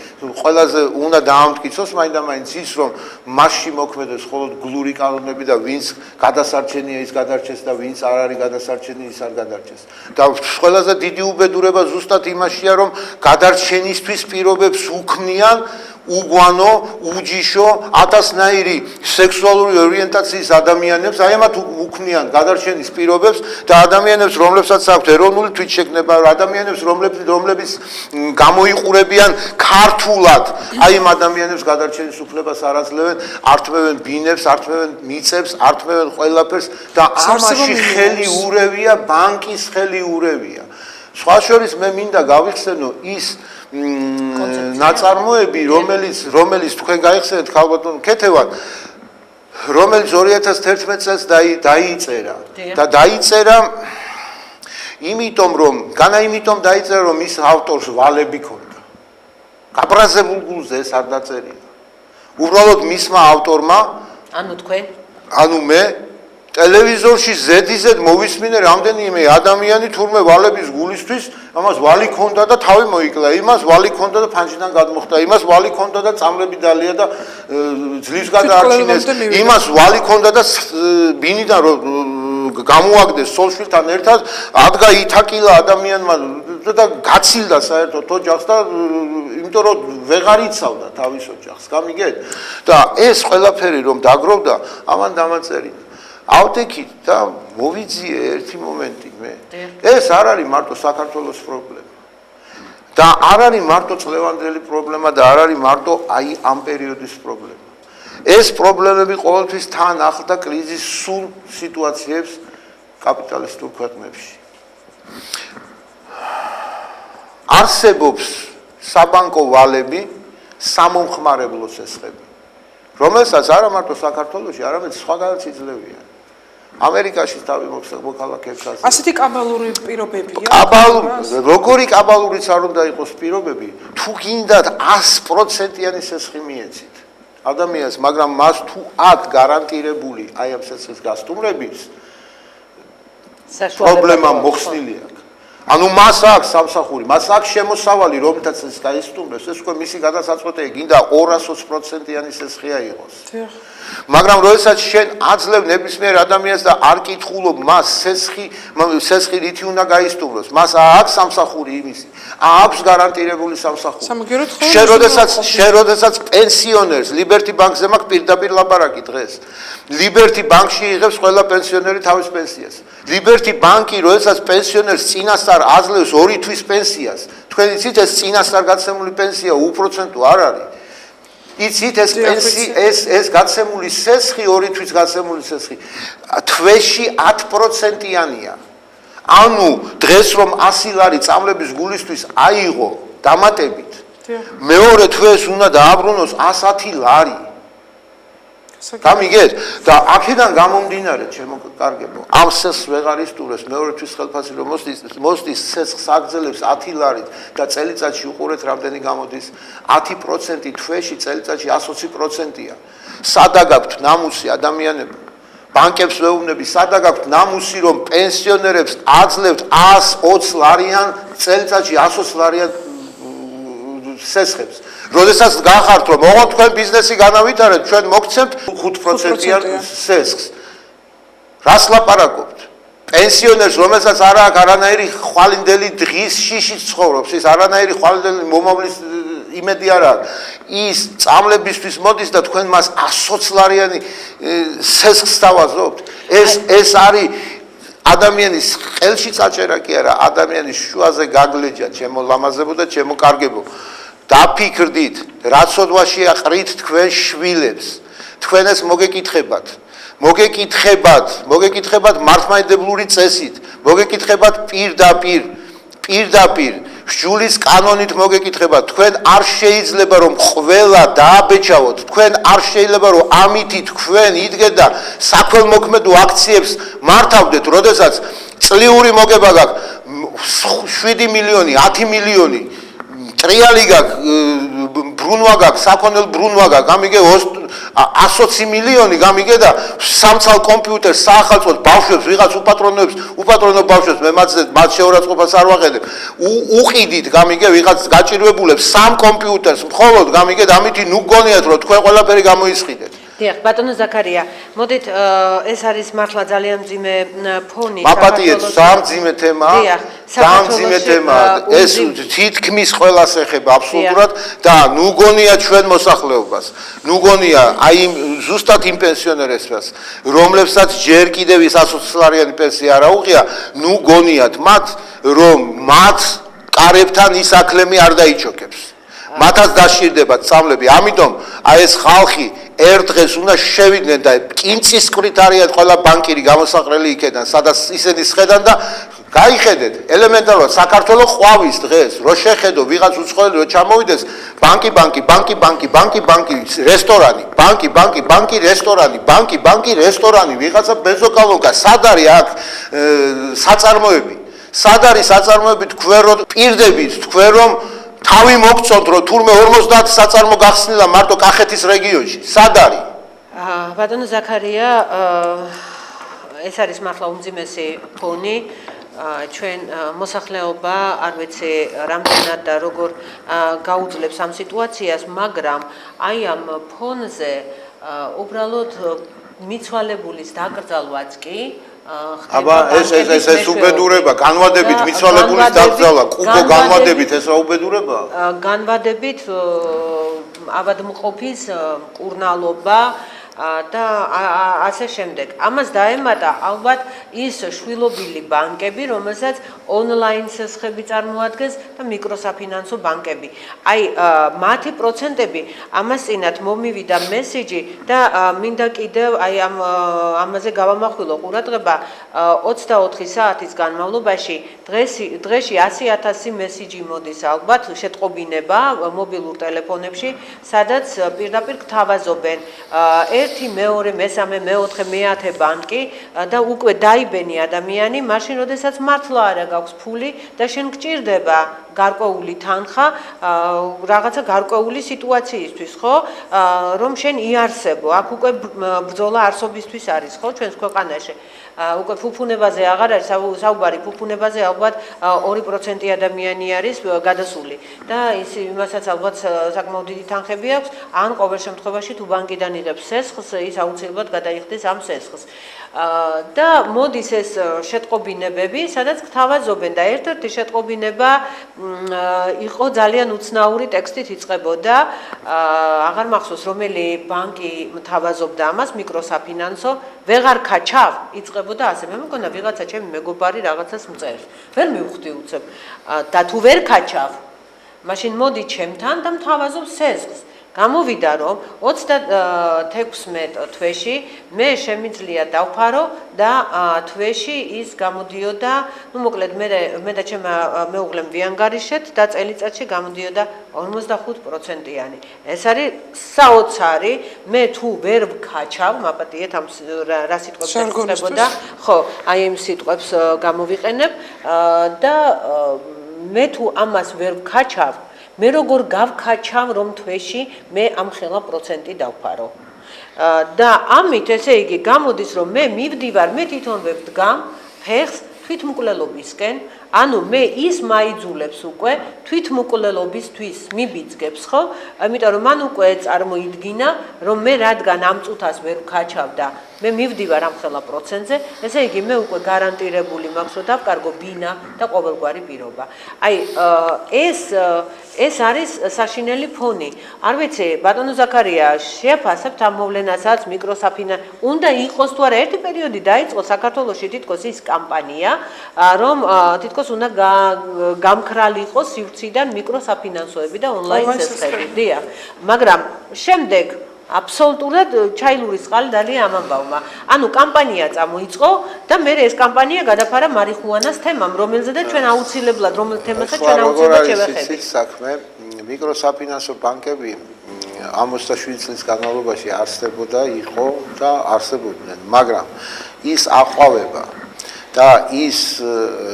ყველაზე უნდა დაამტკიცოს მაინდა-მაინც ის რომ მასში მოქმედებს მხოლოდ გლური კანონები და ვინც გადასარჩენია ის გადარჩეს და ვინც არ არის გადასარჩენი ის არ გადარჩეს. და ყველაზე დიდი უბედურება ზუსტად იმაშია რომ გადარჩენისთვის პირობებს უქმნიან უგვანო, უჯიშო, ათასნაირი სექსუალური ორიენტაციის ადამიანებს, აი ამათ უქმნიან გადარჩენის პირობებს და ადამიანებს, რომლებსაც აქვთ ეროვნული თვითშეგნება, ადამიანებს, რომლებიც გამოიყურებიან ქართულად, აი ამ ადამიანებს გადარჩენის უფლებას არ აძლევენ, ართმევენ ბინებს, ართმევენ მიწებს, ართმევენ ყველაფერს და ამაში ხელი ურევია, ბანკის ხელი ურევია. სხვა შორის მე მინდა გავიხსენო ის ნაწარმოები, რომელიც თქვენ გაიხსენეთ ქალბატონ ქეთევან, რომელიც 2011 წელს დაიწერა და დაიწერა იმიტომ რომ ის ავტორს ვალები ქონდა. გაბრაზებულ გულზე ეს არ დაწერია. უბრალოდ მისმა ავტორმა, ანუ მე ტელევიზორში ზედიზედ მოვისმინე რამდენიმე ადამიანი თურმე ვალების გულისთვის, ამას ვალი ქონდა და თავი მოიკლა, იმას ვალი ქონდა და ფანჯიდან გადმოხდა, იმას ვალი ქონდა და წამლები დალია და ძლივს გადაარჩინეს, იმას ვალი ქონდა და ბინიდან გამოაგდეს სოლშვილთან ერთად, ადგა ითაკილა ადამიანმა და გაცილდა საერთოდ ოჯახს და იმიტომ რომ ვეღარ იცავდა თავის ოჯახს, გამიგეთ? და ეს ყველაფერი რომ დაგროვდა, ამან დამაწერინა. ავდექით და მოვიძიე ერთი მომენტი მე. ეს არ არის მარტო საქართველოს პრობლემა. და არ არის მარტო წლევანდელი პრობლემა და არ არის მარტო აი ამ პერიოდის პრობლემა. ეს პრობლემები ყოველთვის თან ახლდა კრიზისულ სიტუაციებს კაპიტალისტურ ქვეყნებში. არსებობს საბანკო ვალები, სამომხმარებლო სესხები, რომელსაც არა მარტო საქართველოში, არამედ სხვაგანაც იძლევიან. ამერიკაში თავი მოქალაქეებს ასე. ასეთი კაბალური პირობებია. როგორი კაბალურიც არ უნდა იყოს პირობები, თუ გინდათ 100%-იანი სესხი მიეცით ადამიანს, მაგრამ მას თუ აქვს გარანტირებული აი ამ სესხის გასტუმრების პრობლემა მოხსნილი აქვს. ანუ მას აქვს სამსახური, მას აქვს შემოსავალი, რომლითაც ეს გაისტუმრებს, ეს უკვე მისი გადასაწყვეტია, გინდა 220%-იანი სესხია იყოს. მაგრამ როდესაც შენ აძლევ ნებისმიერ ადამიანს და არ კითხულობ მას სესხი რითი უნდა გაისტუმროს, მას აქვს სამსახური იმისი, აქვს გარანტირებული სამსახური. შენ როდესაც პენსიონერს ლიბერტი ბანკზე მაქვს პირდაპირ ლაპარაკი დღეს. ლიბერტი ბანკში იღებს ყველა პენსიონერი თავის პენსიას. ლიბერტი ბანკი როდესაც პენსიონერს წინასწარ აძლევს 2 თვის პენსიას, თქვენ იცით ეს წინასწარ გაცემული პენსია უპროცენტო არ არის. იცით ეს გაცემული სესხი 2 თვის გაცემული სესხი თვეში 10%-იანია. ანუ დღეს რომ 100 ლარი წამლების გულისთვის აიღო დამატებით, მეორე თვეს უნდა დააბრუნოს 110 ლარი. გამიგეთ და აქედან გამომდინარე ჩემო კარგებო ამ სესს ვეღარ ისტურებს მეორეთვის ხელფასი რომ მოსდის სესს აგზელებს 10 ლარით და წელიწადში უყურეთ რამდენი გამოდის 10% თვეში წელიწადში 120%-ია სადა გაქვთ ნამუსი ადამიანებო ბანკებს ვეუბნები სადა გაქვთ ნამუსი რომ პენსიონერებს აძლევთ 120 ლარიან წელიწადში 120 ლარიან სესხებს როდესაც გახართ რომ ოღონდ თქვენ ბიზნესი განავითარეთ ჩვენ მოგცემთ 5%-იან სესხს რას ლაპარაკობთ პენსიონერს რომელსაც არ აქვს არანაირი ხვალინდელი დღის შიშით ცხოვრობს ის არანაირი ხვალინდელი მომავლის იმედი არ აქვს ის წამლებისთვის მოდის და თქვენ მას 120 ლარიანი სესხს დავაზობთ ეს არის ადამიანის ყელში წაჭერა კი არა ადამიანის შუაზე გაგლეჯა ჩემო ლამაზებო და ჩემო კარგებო დაფიქრდით რაცოდვაში აყრით თქვენ შვილებს თქვენ ეს მოგეკითხებათ მართლმადიდებლური წესით მოგეკითხებათ პირდაპირ სჯულის კანონით მოგეკითხებათ თქვენ არ შეიძლება რომ ყველა დააბეჭავოთ თქვენ არ შეიძლება რომ ამითი თქვენ იდგეთ და საქველმოქმედო აქციებს მართავდეთ როდესაც წლიური მოგება გაქვს 7 მილიონი 10 მილიონი ტრიალი გაქვს ბრუნვა გაქვს საქონელ ბრუნვა გაქვს გამიგე 120 მილიონი გამიგე და სამცალ კომპიუტერს საახალწლოდ ბავშვებს ვიღაც უპატრონო ბავშვებს მე მათ შეურაცხყოფას არ ვაყენებ უყიდით გამიგე ვიღაც გაჭირვებულებს 3 კომპიუტერს მხოლოდ გამიგე და ამითი ნუ გგონიათ რომ თქვენ ყველაფერი გამოისყიდეთ დიახ ბატონო ზაქარია მოდით ეს არის მართლა ძალიან მძიმე ფონი მაპატიეთ სამძიმე თემაა სამძიმე თემაა ეს თითქმის ყველას ეხება აბსოლუტურად და ნუ გონია ჩვენ მოსახლეობას ნუ გონია აი ზუსტად იმ პენსიონერებს რომლებსაც ჯერ კიდევ ის 120 ლარიანი პენსია არ აუღია ნუ გონიათ მათ რომ მათ კარებთან ის აკლემი არ დაიჩოქებს მათაც დასჭირდებათ წამლები ამიტომ აი ეს ხალხი ერთ დღეს უნდა შევიდნენ და კინწისკვრით არიან ყველა ბანკირი გამოსაყრელი იქიდან სადაც ისინი შედან და გაიხედეთ ელემენტარულად საქართველოს ყვავის დღეს რო შეხედო ვიღაც უცხოელი რო ჩამოვიდეს ბანკი რესტორანი ვიღაცა ბენზოკოლონკა სად არის აქ საწარმოები თქვენ რო პირდებით თქვენ რომ თავი მოგწონთ რომ თურმე 50 საწარმო გახსნილა მარტო კახეთის რეგიონში სად არის ბატონო ზაქარია ეს არის მართლა უმძიმესი ფონი ჩვენ მოსახლეობა არ ვიცი რამდენად და როგორ გაუძლებს ამ სიტუაციას მაგრამ აი ამ ფონზე უბრალოდ მიცვალებულის დაკრძალვაც კი აბა ეს უბედურება განვადებით მიცვალებულის დაკრძალვა კუბო განვადებით ეს რა უბედურება განვადებით ავადმყოფის მკურნალობა და ასე შემდეგ. ამას დაემატა ალბათ ის შვილობილი ბანკები, რომელსაც ონლაინ სესხები წარმოადგენს და მიკროსაფინანსო ბანკები. აი მათი პროცენტები ამას წინათ მომივიდა მესიჯი და მინდა კიდევ აი ამაზე გავამახვილო ყურადღება 24 საათის განმავლობაში დღეში 100,000 მესიჯი მოდის ალბათ შეტყობინება მობილურ ტელეფონებში, სადაც პირდაპირ გთავაზობენ ერთი მეორე მესამე მეოთხე მეათე ბანკი და უკვე დაიბენი ადამიანი მაშინ როდესაც მართლა არა გაქვს ფული და შენ გჭირდება გარკვეული თანხა რაღაცა გარკვეული სიტუაციისთვის ხო რომ შენ იარსებო აქ უკვე ბრძოლა არსობისთვის არის ხო ჩვენს ქვეყანაში უკვე ფუფუნებაზე აღარ არის საუბარი ფუფუნებაზე ალბათ 2% ადამიანი არის გადასული და ის იმასაც ალბათ საკმაოდ დიდი თანხები აქვს ან ყოველ შემთხვევაში თუ ბანკიდან იღებს სესხს ის აუცილებლად გადაიხდის ამ სესხს და მოდის ეს შეტყობინებები სადაც გთავაზობენ და ერთ-ერთი შეტყობინება იყო ძალიან უცნაური ტექსტით იწყებოდა აღარ მახსოვს რომელი ბანკი მთავაზობდა ამას მიკროსაფინანსო ვეღარ ქაჩავ იწყებოდა ასე მე მგონა ვიღაცა ჩემი მეგობარი რაღაცას მწერს ვერ მივხვდი უცებ და თუ ვერ ქაჩავ მაშინ მოდი ჩემთან და მთავაზობ სესხს გამოვიდა რომ 36 თვეში მე შემიძლია დავფარო და თვეში ის გამოდიოდა, ну მოკლედ მე და ჩემ მეუღლემ ვიანგარიშეთ და წელიწადში გამოდიოდა 45%-იანი. ეს არის საოცარი, მე თუ ვერ ვქაჩავ, მაპატიეთ ამ რა სიტყვებს ეწოდებოდა, ხო, აი იმ სიტყვებს გამოვიყენებ და მე თუ ამას ვერ ვქაჩავ, მე როგორ გავქაჩავ რომ თვეში მე ამ ხელა პროცენტი დავფარო. და ამით ესე იგი გამოდის რომ მე მივდივარ, მე თვითონ ვდგამ ფეხს თვითმკვლელობისკენ, ანუ მე ის მაიძულებს უკვე თვითმკვლელობისთვის მიბიძგებს, ხო? ამიტომ რომ მან უკვე წარმოიდგინა, რომ მე რადგან ამ წუთას ვერ ვქაჩავ და მე მივდივარ ამ ხელა პროცენტზე, ესე იგი მე უკვე გარანტირებული მაქვს, რომ დავკარგო ბინა და ყოველგვარი პირობა. აი ეს არის საშინელი ფონი. არ ვიცი, ბატონო ზაქარია, შეაფასებთ ამ მოვლენასაც უნდა იყოს თუ არა ერთი პერიოდი დაიწყო საქართველოში თითქოს ის კამპანია, რომ თითქოს უნდა გამქრალი იყოს სივრციდან მიკროსაფინანსოები და ონლაინ ცეცხლები. დიახ, მაგრამ შემდეგ აბსოლუტურად ჩაილურის წყალი დალია ამ ამბავმა. ანუ კამპანია წამოიწყო და მე ეს კამპანია გადაფარა მარიხუანას თემამ, რომელზედაც ჩვენ აუცილებლად შევეხედეთ. საქმე მიკროსაფინანსო ბანკები 67 წლის განმავლობაში არსებობდა, იყო და არსებობდნენ, მაგრამ ის აყვავება და ის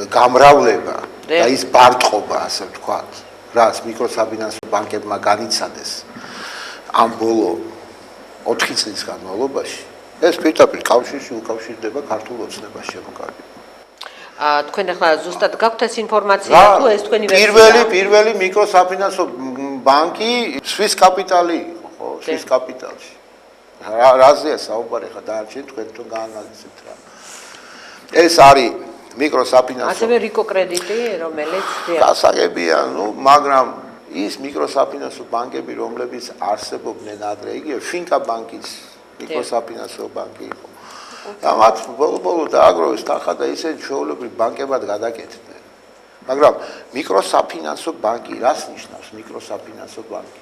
გამრავლება და ის ბარტყობა, ასე ვთქვათ, რაც მიკროსაფინანსო ბანკებმა განიცადეს ამ ბოლო 4 წლის განმავლობაში, ეს პირდაპირ კავშირში უკავშირდება ქართულ ოცნებას შემოკარგებით. თქვენ ახლა ზუსტად გაქვთ ეს ინფორმაცია თუ ეს თქვენი პირველი მიკროსაფინანსო ბანკი სვის კაპიტალი იყო, ხო, სვის კაპიტალში. რაზეა საუბარი ხა დაარჩენ თქვენ თუ გაანალიზებთ რა. ეს არის მიკროსაფინანსო. ასევე რიკო კრედიტი, რომელიც გასაგებია, ну, მაგრამ ის მიკროსაფინანსო ბანკები, რომლებიც არსებობდნენ ადრე, იგივე ფინკა ბანკის მიკროსაფინანსო ბანკი იყო. და მათ ბოლო დააგროვეს თანხა და ისე ჩვეულებრივ ბანკებად გადაკეთდნენ. მაგრამ მიკროსაფინანსო ბანკი რას ნიშნავს მიკროსაფინანსო ბანკი?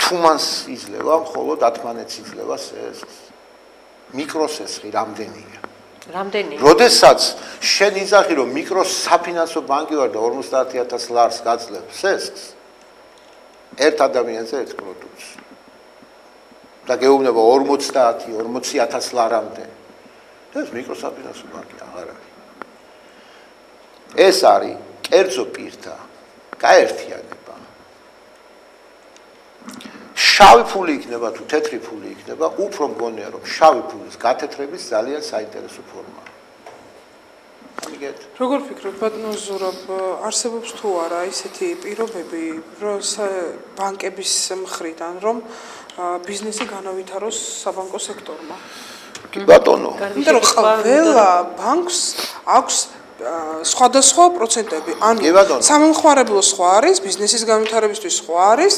თუმანს იძლევა, მხოლოდ 10-მანეთს იძლევა სესხს. მიკროსესხი რამდენია? რამდენი? როდესაც შენ იზახი რომ მიკროსაფინანსო ბანკი ვარ და 50,000 ლარს გაძლევ სესხს ერთ ადამიანზე ერთ პროდუქტს. და გეუბნება 40,000 ლარამდე. ეს მიკროსაფინანსო ბანკი აღარ არის. ეს არის კერძო პირთა გაერთიანება. შავი ფული იქნება თუ თეთრი ფული იქნება, უფრო მგონია რომ შავი ფულის გათეთრების ძალიან საინტერესო ფორმაა. ამიგეთ. როგორ ფიქრობთ, ბატონო ზურაბ, არსებობს თუ არა ისეთი პირობები, რომ ბანკების მხრიდან, რომ ბიზნესი განავითაროს საბანკო სექტორმა? კი ბატონო. იმიტომ რომ ყველა ბანკს აქვს სხვადასხვა პროცენტები. ანუ სამომხმარებლო სხვა არის, ბიზნესის განვითარებისთვის სხვა არის,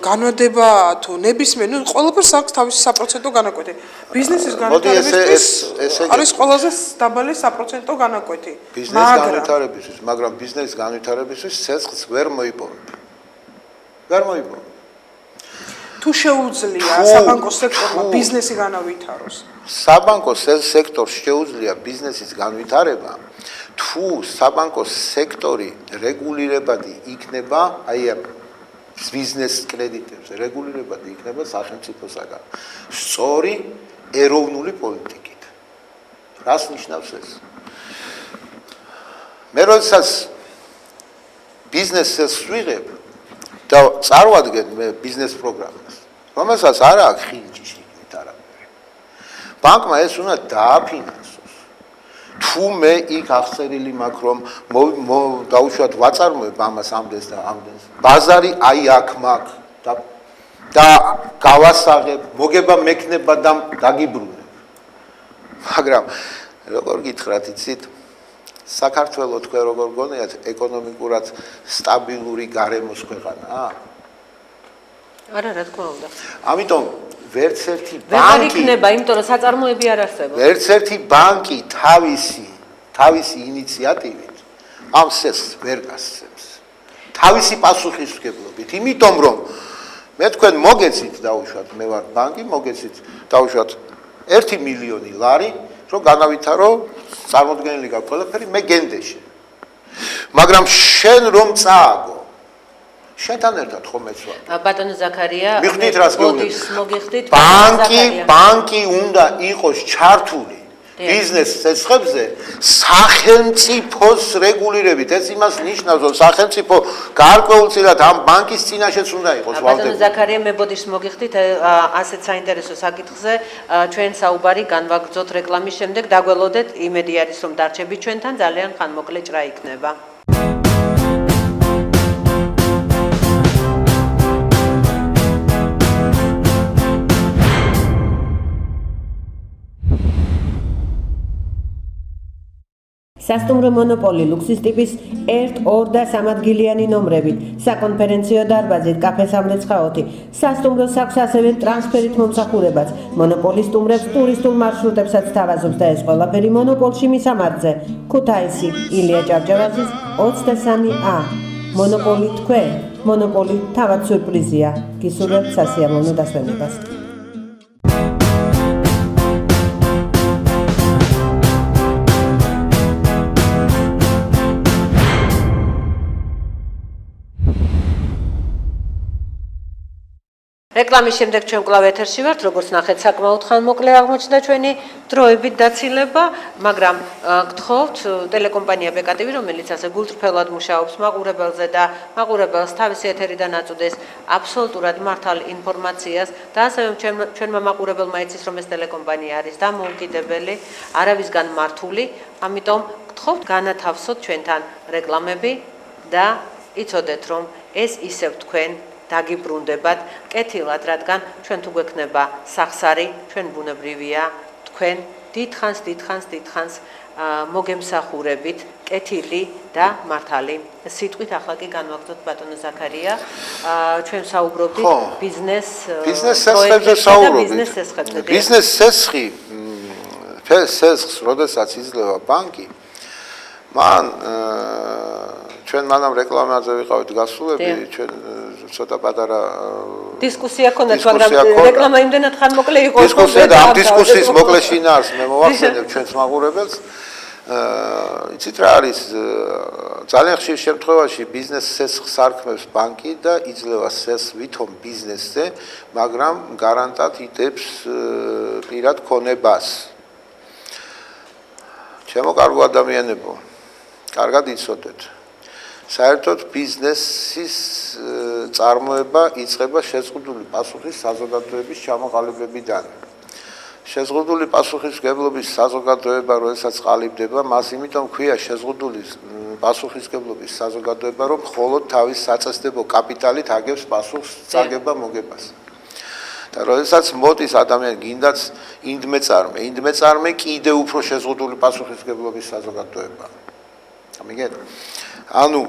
განმეორება თუ ნებისმიერ, ну, ყველაფერს აქვს თავისი საპროცენტო განაკვეთი. ბიზნესის განვითარებისთვის არის ყველაზე დაბალი საპროცენტო განაკვეთი. ბიზნესის განვითარებისთვის, მაგრამ ბიზნესის განვითარებისთვის სესხს ვერ მოიპოვებ. ვერ მოიპოვებ. თუ შეუძლია საბანკო სექტორმა ბიზნესი განავითაროს. საბანკო სექტორს შეუძლია ბიზნესის განვითარება, თუ საბანკო სექტორი რეგულირებადი იქნება, აი ბიზნეს კრედიტებზე რეგულირებადი იქნება სახელმწიფოსაგან. სწორი ეროვნული პოლიტიკით. რას ნიშნავს ეს? მე როდესაც ბიზნესს ვიღებ და წარვადგენ მე ბიზნეს პროგრამას, რომელსაც არ აქვს ხინჯი შიგნით არაფერი. ბანკმა ეს უნდა დააფინანსოს. თუ მე იქ აღწერილი მაქვს რომ დაუშვათ ვაწარმოებ ამას ამდენს და ამდენს. ბაზარი აი აქ მაქვს და გავასაღებ, მოგება მექნება და დაგიბრუნებ. მაგრამ როგორ გითხრათ, იცით? საქართველოს თქვენ როგორ გონიათ ეკონომიკურად სტაბილური გარემოს ქვეყანაა? არა, რა თქმა უნდა. ამიტომ ვერც ერთი ბანკი ვერ იქნება, იმიტომ რომ საწარმოები არ არსებობს. ვერც ერთი ბანკი თავისი ინიციატივით ამ სესხს ვერ გასცემს. თავისი პასუხისმგებლობით, იმიტომ რომ მე მე თქვენ მოგეცით დაუშვათ, მე ვარ ბანკი, მოგეცით დაუშვათ 1 მილიონი ლარი, რომ განავითარო წარმოდგენილი გაქვს ყველაფერი, მე გენდეში. მაგრამ შენ რომ წააგო, შენთან ერთად ხომ ეცვა. ბატონო ზაქარია, მიხდით რას მოდის მოგიხდით. ბანკი უნდა იყოს ჩართული ბიზნეს ცეცხლებზე სახელმწიფოს რეგულირებით. ეს იმას ნიშნავს, რომ სახელმწიფო გარკვეულწილად ამ ბანკის წინაშეც უნდა იყოს ვალდებული. ბატონო ზაქარია, მე ბოდიშს მოგიხდით ასეთ საინტერესო საკითხზე, ჩვენ საუბარი განვაგრძოთ რეკლამის შემდეგ, დაგველოდეთ, იმედი არის რომ დარჩებით ჩვენთან, ძალიან ხანმოკლე ჭრა იქნება. სასტუმრო მონოპოლი ლუქსის ტიპის 1, 2 და 3 ადგილიანი ნომრებით, საკონფერენციო დარბაზით, კაფე-სამრეცხაოთი, სასტუმროს აქვს ასევე ტრანსფერით მომსახურებაც. მონოპოლი სტუმრებს ტურისტულ მარშრუტებსაც თავაზობს და ეს ყველაფერი მონოპოლში მისამართზე. ქუთაისი, ილია ჭავჭავაძის 23A. მონოპოლი თქვენ, მონოპოლი თავად სიურპრიზია. გისურვებთ სასიამოვნო დასვენებას. რეკლამის შემდეგ ჩვენ კვლავ ეთერში ვართ, როგორც ნახეთ, საკმაოდ ხანმოკლე აღმოჩნდა ჩვენი დროებით დაცილება, მაგრამ გთხოვთ ტელეკომპანია ბეკატივი, რომელიც ასე გულწრფელად მუშაობს მაყურებელზე და მაყურებელს თავისი ეთერიდან აწუდეს აბსოლუტურად მართალ ინფორმაციას და ასევე ჩვენმა მაყურებელმა იცის, რომ ეს ტელეკომპანია არის დამოუკიდებელი, არავისგან მართული, ამიტომ გთხოვთ განათავსოთ ჩვენთან რეკლამები და იცოდეთ, რომ ეს ისევ თქვენ დაგიბრუნდებათ კეთილად, რადგან ჩვენ თუ გვექნება სახსარი, ჩვენ ბუნებრივია თქვენ დიდხანს მოგემსახურებით კეთილი და მართალი სიტყვით. ახლა კი განვაგრძოთ ბატონო ზაქარია, ჩვენ საუბრობდით ბიზნეს პროექტებზე და ბიზნეს ცეცხლებზე. ბიზნეს ცეცხლს, როდესაც იძლევა ბანკი, მან ჩვენ მანამ რეკლამაზე ვიყავით გასულები, ჩვენ ცოტა პატარა დისკუსია ქონდათ, მაგრამ რეკლამა იმდენად ხანმოკლე იყო. დისკუსია და ამ დისკუსიის მოკლე შინაარს მე მოვახსენებ ჩვენს მაყურებელს. იცით რა არის, ძალიან ხშირ შემთხვევაში ბიზნეს ცეცხლს არქმევს ბანკი და იძლევა ცეცხლს ვითომ ბიზნესზე, მაგრამ გარანტად იტევს პირად ქონებას. ჩემო კარგო ადამიანებო, კარგად იცოდეთ. საერთოდ ბიზნესის წარმოება იწყება შეზღუდული პასუხის საზოგადოების ჩამოყალიბებიდან. შეზღუდული პასუხისმგებლობის საზოგადოება, როდესაც ყალიბდება, მას იმიტომ ქვია შეზღუდული პასუხისმგებლობის საზოგადოება, რომ მხოლოდ თავის საწესდებო კაპიტალით აგებს პასუხს წაგება-მოგებას. და როდესაც მოდის ადამიანი გინდაც ინდმეწარმე კიდე უფრო შეზღუდული პასუხისმგებლობის საზოგადოება. ამიგეთ? ანუ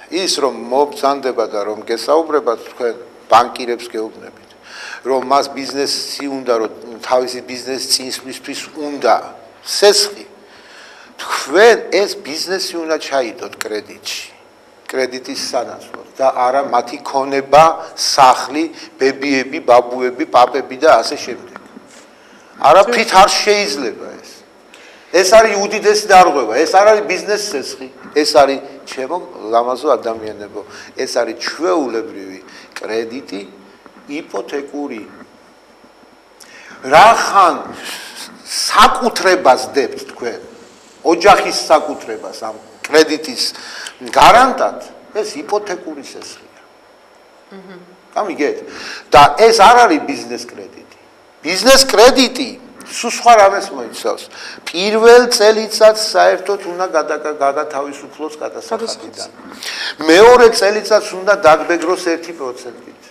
ის რომ მობრძანდება და რომ გესაუბრებათ თქვენ ბანკირებს გეუბნებით, რომ მას ბიზნესი უნდა, რომ თავისი ბიზნეს წინსვლისთვის უნდა ცეცხლი, თქვენ ეს ბიზნესი უნდა ჩაიდოთ კრედიტის სანაცვლოდ და არა მათი ქონება, სახლი, ბებიები, ბაბუები, პაპები და ასე შემდეგ. არაფრით არ შეიძლება ეს. ეს არის უდიდესი დარღვევა, ეს არ არის ბიზნეს ცეცხლი, ეს არის ჩემო ლამაზო ადამიანებო, ეს არის ჩვეულებრივი კრედიტი, იპოთეკური. რახან საკუთრებას დებთ თქვენ, ოჯახის საკუთრებას ამ კრედიტის გარანტად, ეს იპოთეკური ცეცხლია. გამიგეთ? და ეს არ არის ბიზნეს კრედიტი. ბიზნეს კრედიტი სულ სხვა რამეს მოიცავს. პირველ წელიწადს საერთოდ უნდა გადათავისუფლოს გადასახადიდან. მეორე წელიწადს უნდა დაგბეგროს 1%-ით.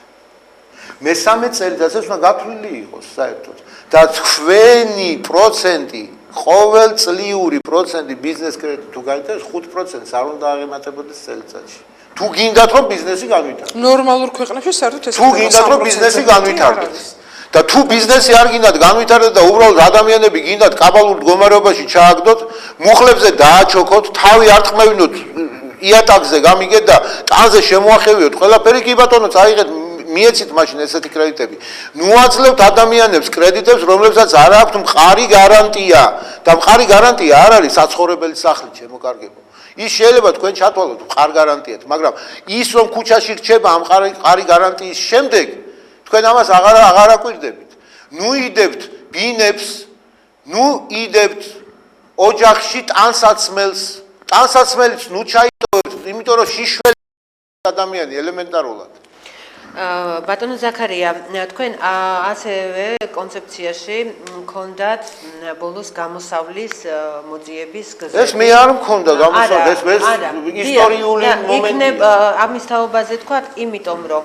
მესამე წელიწადს ეს უნდა გათვლილი იყოს საერთოდ. და თქვენი პროცენტი, ყოველწლიური პროცენტი ბიზნეს კრედიტ თუ გაიტანოს 5%-ს არ უნდა აღემატებოდეს წელიწადში. თუ გინდათ რომ ბიზნესი განვითარდეს. ნორმალურ ქვეყნებში საერთოდ ეს თუ გინდათ რომ ბიზნესი განვითარდეს. და თუ ბიზნესი არ გინდათ განვითარდეს და უბრალოდ ადამიანები გინდათ კაბალურ მდგომარეობაში ჩააგდოთ, მუხლებზე დააჩოქოთ, თავი არ ტყმევინოთ იატაკზე, გამიგეთ და ტანზე შემოახევიოთ, ყველაფერი კი ბატონო წაიღეთ მიეცით მაშინ ესეთი კრედიტები. ნუაძლევთ ადამიანებს კრედიტებს, რომლებსაც არ აქვთ მყარი გარანტია და მყარი გარანტია არ არის საცხოვრებელი სახლი, ჩემო კარგებო. ის შეიძლება თქვენ ჩათვალოთ მყარ გარანტიად, მაგრამ ის რომ ქუჩაში რჩება ამ მყარი გარანტიის შემდეგ, თქვენ ამას აღარ აკვირდებით. ნუ იდებთ ბინებს, ნუ იდებთ ოჯახში ტანსაცმელს ნუ ჩაიტოვებთ, იმიტომ რომ შიშველი ადამიანი ელემენტარულად. ბატონო ზაქარია, თქვენ ასევე კონცეფციაში მქონდათ ბოლოს გამოსავლის მოძიების გზები. ეს მე არ მქონდა გამოსავლის, ეს ისტორიული მომენტია. ამის თაობაზე თქვა, იმიტომ რომ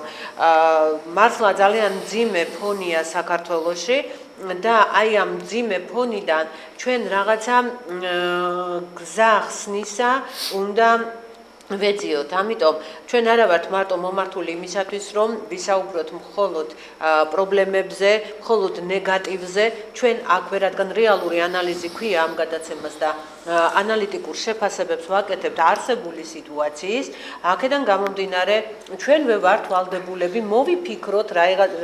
მართლა ძალიან მძიმე ფონია საქართველოში და აი ამ მძიმე ფონიდან ჩვენ რაღაცა გზა ხსნისა უნდა ვეძიოთ, ამიტომ ჩვენ არა ვართ მარტო მომართული იმისათვის, რომ ვისაუბროთ მხოლოდ პრობლემებზე, მხოლოდ ნეგატივზე, ჩვენ აქვე რადგან რეალური ანალიზი ქვია ამ გადაცემას და ანალიტიკურ შეფასებებს ვაკეთებთ არსებული სიტუაციის, აქედან გამომდინარე ჩვენვე ვართ ვალდებულები მოვიფიქროთ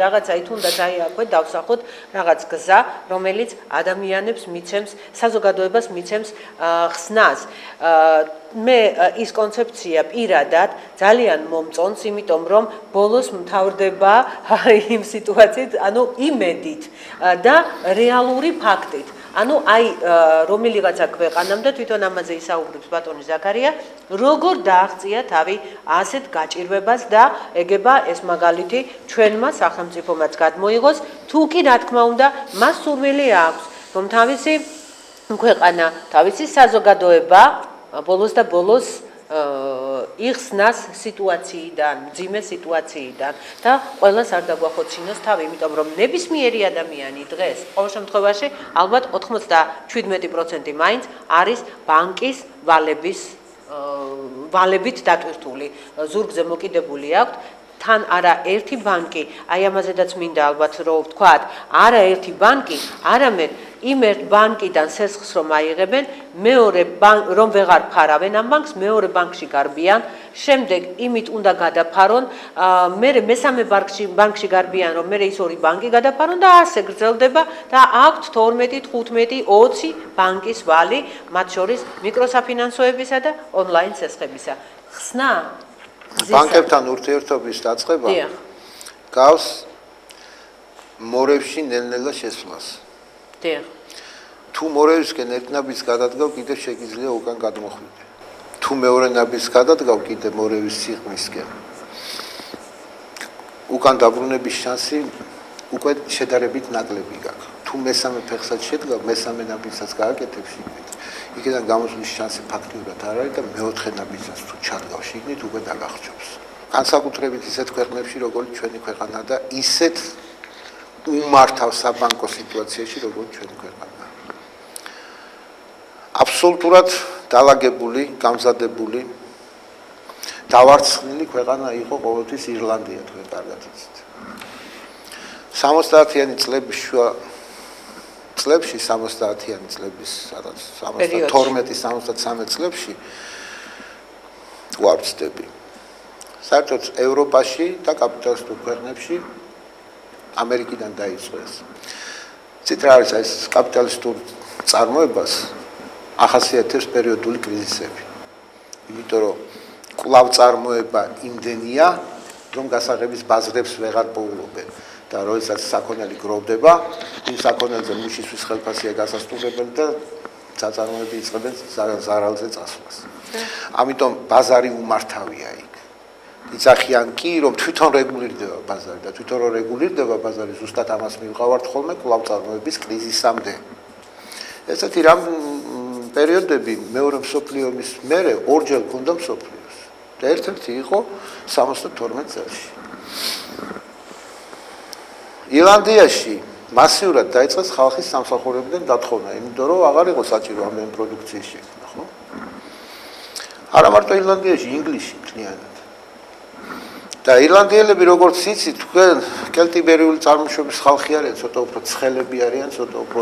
რაღაცა თუნდაც აი აქვე დავსახოთ რაღაც გზა, რომელიც ადამიანებს მიცემს, საზოგადოებას მიცემს ხსნას. მე ის კონცეფცია პირადად ძალიან მომწონს, იმიტომ რომ ბოლოს მთავრდება იმ სიტუაციით, ანუ იმედით და რეალური ფაქტით. ანუ აი რომელიღაცა ქვეყანამ და თვითონ ამაზე ისაუბრებს ბატონი ზაქარია, როგორ დააღწია თავი ასეთ გაჭირვებას და ეგება ეს მაგალითი ჩვენმა სახელმწიფომაც გადმოიღოს, თუ კი რა თქმა უნდა მას სურვილი აქვს, რომ თავისი ქვეყანა, თავისი საზოგადოება ბოლოს და ბოლოს იხსნას სიტუაციიდან, მძიმე სიტუაციიდან და ყველას არ დაგვახოცინოს თავი, იმიტომ რომ ნებისმიერი ადამიანი დღეს ყოველ შემთხვევაში ალბათ 97% მაინც არის ბანკის ვალებით დატვირთული, ზურგზე მოკიდებული აქვთ თან არა ერთი ბანკი, აი ამაზედაც მინდა ალბათ რომ ვთქვათ, არა ერთი ბანკი, არამედ იმ ერთ ბანკიდან სესხს რომ აიღებენ, მეორე რომ ვეღარ ფარავენ ამ ბანკს, მეორე ბანკში გარბიან, შემდეგ იმით უნდა გადაფარონ, მერე მესამე ბანკში გარბიან, რომ მერე ის ორი ბანკი გადაფარონ და ასე გრძელდება და აქვთ 12, 15, 20 ბანკის ვალი, მათ შორის მიკროსაფინანსოებისა და ონლაინ სესხებისა. ხსნა ბანკებთან ურთიერთობის დაწყება გავს მორევში ნელ-ნელა შესვლას. თუ მორევისკენ ერთ ნაბიჯს გადადგავ, კიდევ შეგიძლია უკან გადმოხვიდე. თუ მეორე ნაბიჯს გადადგავ, კიდევ მორევის სიღრმისკენ. უკან დაბრუნების შანსი უკვე შედარებით ნაკლები გაქვს. თუ მესამე ფეხსაც შედგავ, მესამე ნაბიჯსაც გააკეთებ შიგნით. იქიდან გამოსვლის შანსი ფაქტიურად არ არის და მეოთხე ნაბიჯსაც თუ ჩადგავ შიგნით, უკვე დაგახჭობს. განსაკუთრებით ისეთ ქვეყნებში, როგორც ჩვენი ქვეყანა და ისეთ უმართავ საბანკო სიტუაციაში, როგორც ჩვენი ქვეყანა. აბსოლუტურად დალაგებული, გამზადებული, დავარცხნილი ქვეყანა იყო ყოველთვის ირლანდია, თქვენ კარგად იცით. 70-იანი წლების შუა წლებში 70-იანი წლების 72-73 წლებში ვარცდები. საერთოდ ევროპაში და კაპიტალისტურ ქვეყნებში ამერიკიდან დაიწყო ეს. ცით რა არის ეს კაპიტალისტურ წარმოებას ახასიათებს პერიოდული კრიზისები. იმიტომ რომ კვლავ წარმოება იმდენია, რომ გასაღების ბაზრებს ვეღარ პოულობენ. და როდესაც საქონელი გროვდება, იმ საქონელზე მუშისთვის ხელფასია გასასტურებელი და საწარმოები იწყებენ ზარალზე წასვლას. ამიტომ ბაზარი უმართავია იქ. იცახიან კი, რომ თვითონ რეგულირდება ბაზარი და თვითონ რომ რეგულირდება ბაზარი, ზუსტად ამას მივყავართ ხოლმე კვლავ წარმოების კრიზისამდე. ესეთი რამ პერიოდები მეორე მსოფლიო ომის მერე ორჯერ გქონდა მსოფლიოს და ერთ-ერთი იყო 72 წელს. ირლანდიაში მასიურად დაიწყეს ხალხის სამსახურებიდან დათხოვნა, იმიტომ რომ აღარ იყო საჭირო ამდენი პროდუქციის შექმნა, ხო? არა მარტო ირლანდიაში, ინგლისში მთლიანად. და ირლანდიელები როგორც იცით, თქვენ კელტიბერიული წარმოშობის ხალხი არიან, ცოტა უფრო ცხელები არიან, ცოტა უფრო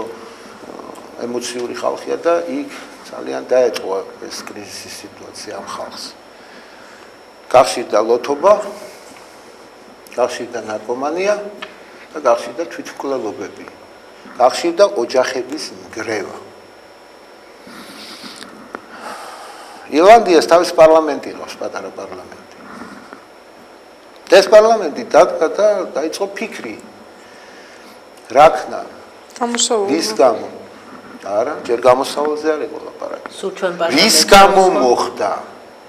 ემოციური ხალხია და იქ ძალიან დაეწყო ეს კრიზისის სიტუაცია ამ ხალხს. გახშირდა ლოთობა, გახშირდა ნარკომანია და გახშირდა თვითმკვლელობები. გახშირდა ოჯახების მგრევა. ირლანდიას თავის პარლამენტი ყავს, პატარა პარლამენტი. ეს პარლამენტი დადგა და დაიწყო ფიქრი. რა ქნა? ვის გამო? არა, ჯერ გამოსავალზე არ იყო ლაპარაკი. სულ ჩვენ პარლამენტში. ვის გამო მოხდა?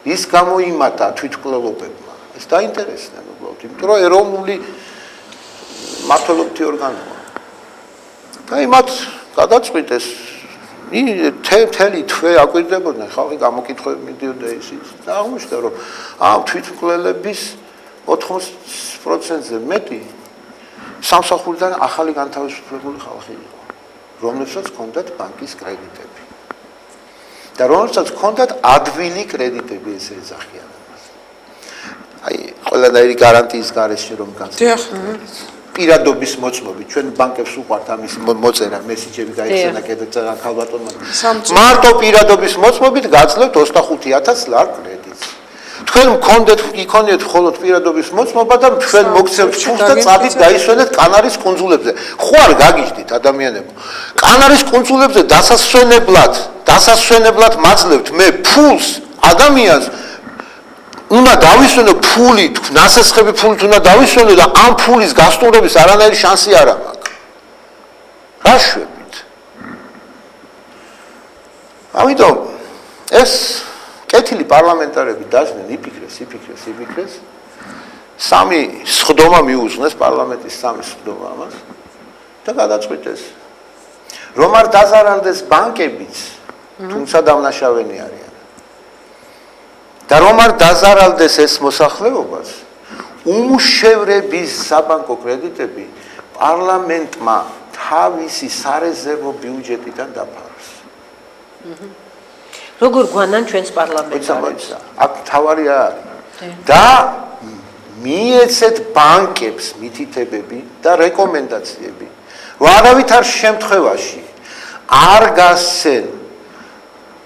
ვის გამოიმატა თვითმკვლელობებმა? ეს დაინტერესდა უბრალოდ, იმიტომ რომ ეროვნული მმართველობითი ორგანოა. და იმათ გადაწყვიტეს თელი თვე აკვირდებოდნენ, ხალხი გამოკითხვები მიდიოდა ისიც და აღმოჩნდა, რომ ამ თვითმკვლელების 80%-ზე მეტი სამსახურიდან ახალი განთავისუფლებული ხალხი იყო, რომლებსაც ჰქონდათ ბანკის კრედიტები. და რომელსაც ჰქონდათ ადვილი კრედიტები, ესე ეძახიან ამას. აი, ყველანაირი გარანტიის გარეშე რომ განსაკუთრებით პირადობის მოწმობით, ჩვენ ბანკებს უყვართ ამის მოწერა, მესიჯები გაიხსენა კიდევ ქალბატონმა. მარტო პირადობის მოწმობით გაძლევთ 25000 ლარ კრედიტს. თქვენ მქონდეთ იქონიეთ მხოლოდ პირადობის მოწმობა და თქვენ მოგცემთ ფულს და წადით დაისვენეთ კანარის კუნძულებზე. ხო არ გაგიჟდით ადამიანებო. კანარის კუნძულებზე დასასვენებლად მაძლევთ მე ფულს ადამიანს უნდა დავისვენო ფული, ნასესხები ფულით უნდა დავისვენო და ამ ფულის გასტუმრების არანაირი შანსი არ აქვს. რა შვებით? ამიტომ ეს კეთილი პარლამენტარები დაჟდნენ, იფიქრეს. სამი სხდომა მიუძღვნეს პარლამენტის სამი სხდომა ამას და გადაწყვიტეს, რომ არ დაზარალდეს ბანკებიც, თუმცა დამნაშავენი არიან. და რომ არ დაზარალდეს ეს მოსახლეობას, უმუშევრების საბანკო კრედიტები პარლამენტმა თავისი სარეზერვო ბიუჯეტიდან დაფაროს. როგორ გვანან ჩვენს პარლამენტს? აქ თავარი არის. და მიეცეთ ბანკებს მითითებები და რეკომენდაციები, რომ არავითარ შემთხვევაში არ გასცენ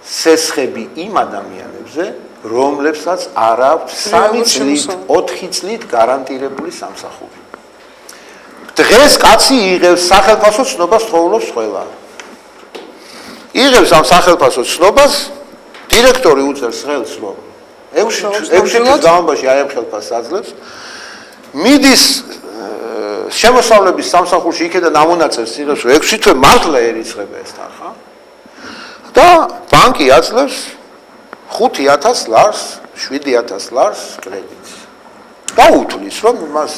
სესხები იმ ადამიანებზე, რომლებსაც არ აქვს 3 წლით, 4 წლით გარანტირებული სამსახური. დღეს კაცი იღებს სახელმწიფო ცნობას თხოვლობს ყველა. იღებს ამ სახელმწიფო ცნობას, დირექტორი უწევს ხელს, რომ 6 თვის განმავლობაში აი ამ ხელფასს აძლევს. მიდის შემოსავლების სამსახურში იქიდან ამონაწერს იღებს, რომ 6 თვე მართლა ერიცხება ეს თანხა. და ბანკი აძლევს 5000 ლარს, 7000 ლარს კრედიტს. დაუთვლის, რომ მას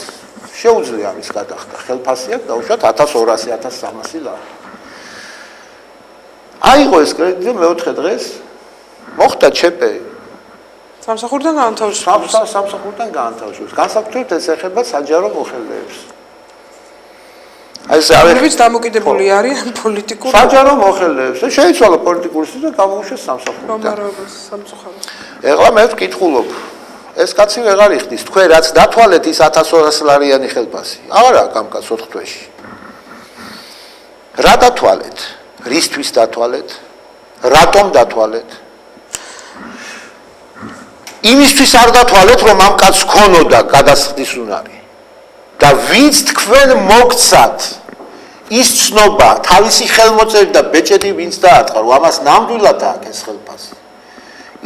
შეუძლია ამის გადახდა. ხელფასი აქვს დაუშვათ 1200, 1300 ლარი. აიღო ეს კრედიტი მეოთხე დღეს მოხდა ჩეპე. სამსახურიდან გაანთავისუფლეს. სამსახურიდან გაანთავისუფლეს. განსაკუთრებით ეს ეხება საჯარო მოხელეებს. ეს არის დამოკიდებული არიან პოლიტიკურ საჯარო მოხელეებს. შეიცვალა პოლიტიკური სისტემა და გამოუშვეს სამსახურიდან. რომარობას სამწუხაროდ. ეხლა მე ვკითხულობ. ეს კაცი ვეღარ იხდის. თქვენ რაც დათვალეთ ის 1200 ლარიანი ხელფასი. არა, გამკაც 4 თვეში. რა დათვალეთ? რისთვის დათვალეთ? რატომ დათვალეთ? იმისთვის არ დათვალეთ, რომ ამ კაცს ქონოდა გადასხდის უნარი. და ვინც თქვენ მოგცათ ის ცნობა, თავისი ხელმოწერით და ბეჭედი ვინც დააწყა, რომ ამას ნამდვილად აქვს ეს ხელფასი.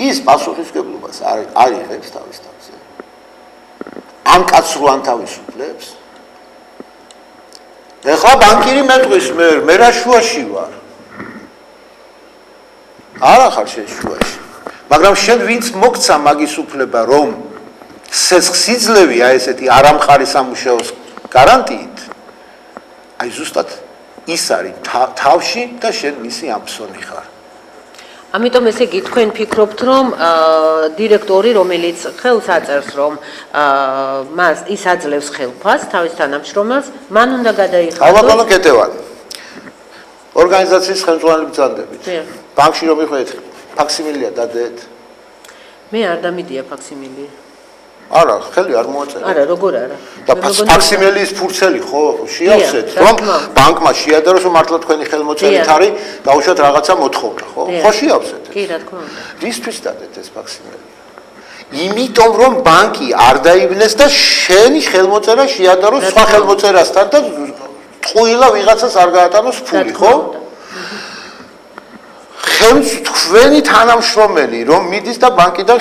ის პასუხისმგებლობას არ იღებს თავის თავზე. ამ კაცს რო ანთავისუფლებს. ეხლა ბანკირი მეტყვის მე რა შუაში ვარ. არა ხარ შენ შუაში. მაგრამ შენ ვინც მოგცა მაგის უფლება, რომ სესხს იძლევი აი ესეთი არამყარი სამუშაოს გარანტიით, აი ზუსტად ის არის თავში და შენ მისი ამფსონი ხარ. ამიტომ ესე იგი თქვენ ფიქრობთ, რომ დირექტორი, რომელიც ხელს აწერს, რომ მას ის აძლევს ხელფასს თავის თანამშრომელს, მან უნდა გადაიხადოს. ალბათ კეთევანი. ორგანიზაციის ხელმძღვანელი ბრძანდებით. ბანკში რომ მიხვდეთ, ფაქსიმილია დადეთ. მე არ დამიდია ფაქსიმილი. არა, ხელი არ მოაწერა. არა, როგორ არა. და ფაქსიმილის ფურცელი ხო შეავსეთ, რომ ბანკმა შეადაროს, რომ მართლა თქვენი ხელმოწერით არის, დაუშვათ რაღაცა მოთხოვნა, ხო? ხო შეავსეთ. კი, რა თქმა უნდა. რისთვის დადეთ ეს ფაქსიმილი? იმიტომ რომ ბანკი არ დაიბნეს და შენი ხელმოწერა შეადაროს სხვა ხელმოწერასთან და ტყუილა ვიღაცას არ გაატანოს ფული, ხო? თქვენი თანამშრომელი რომ მიდის და ბანკიდან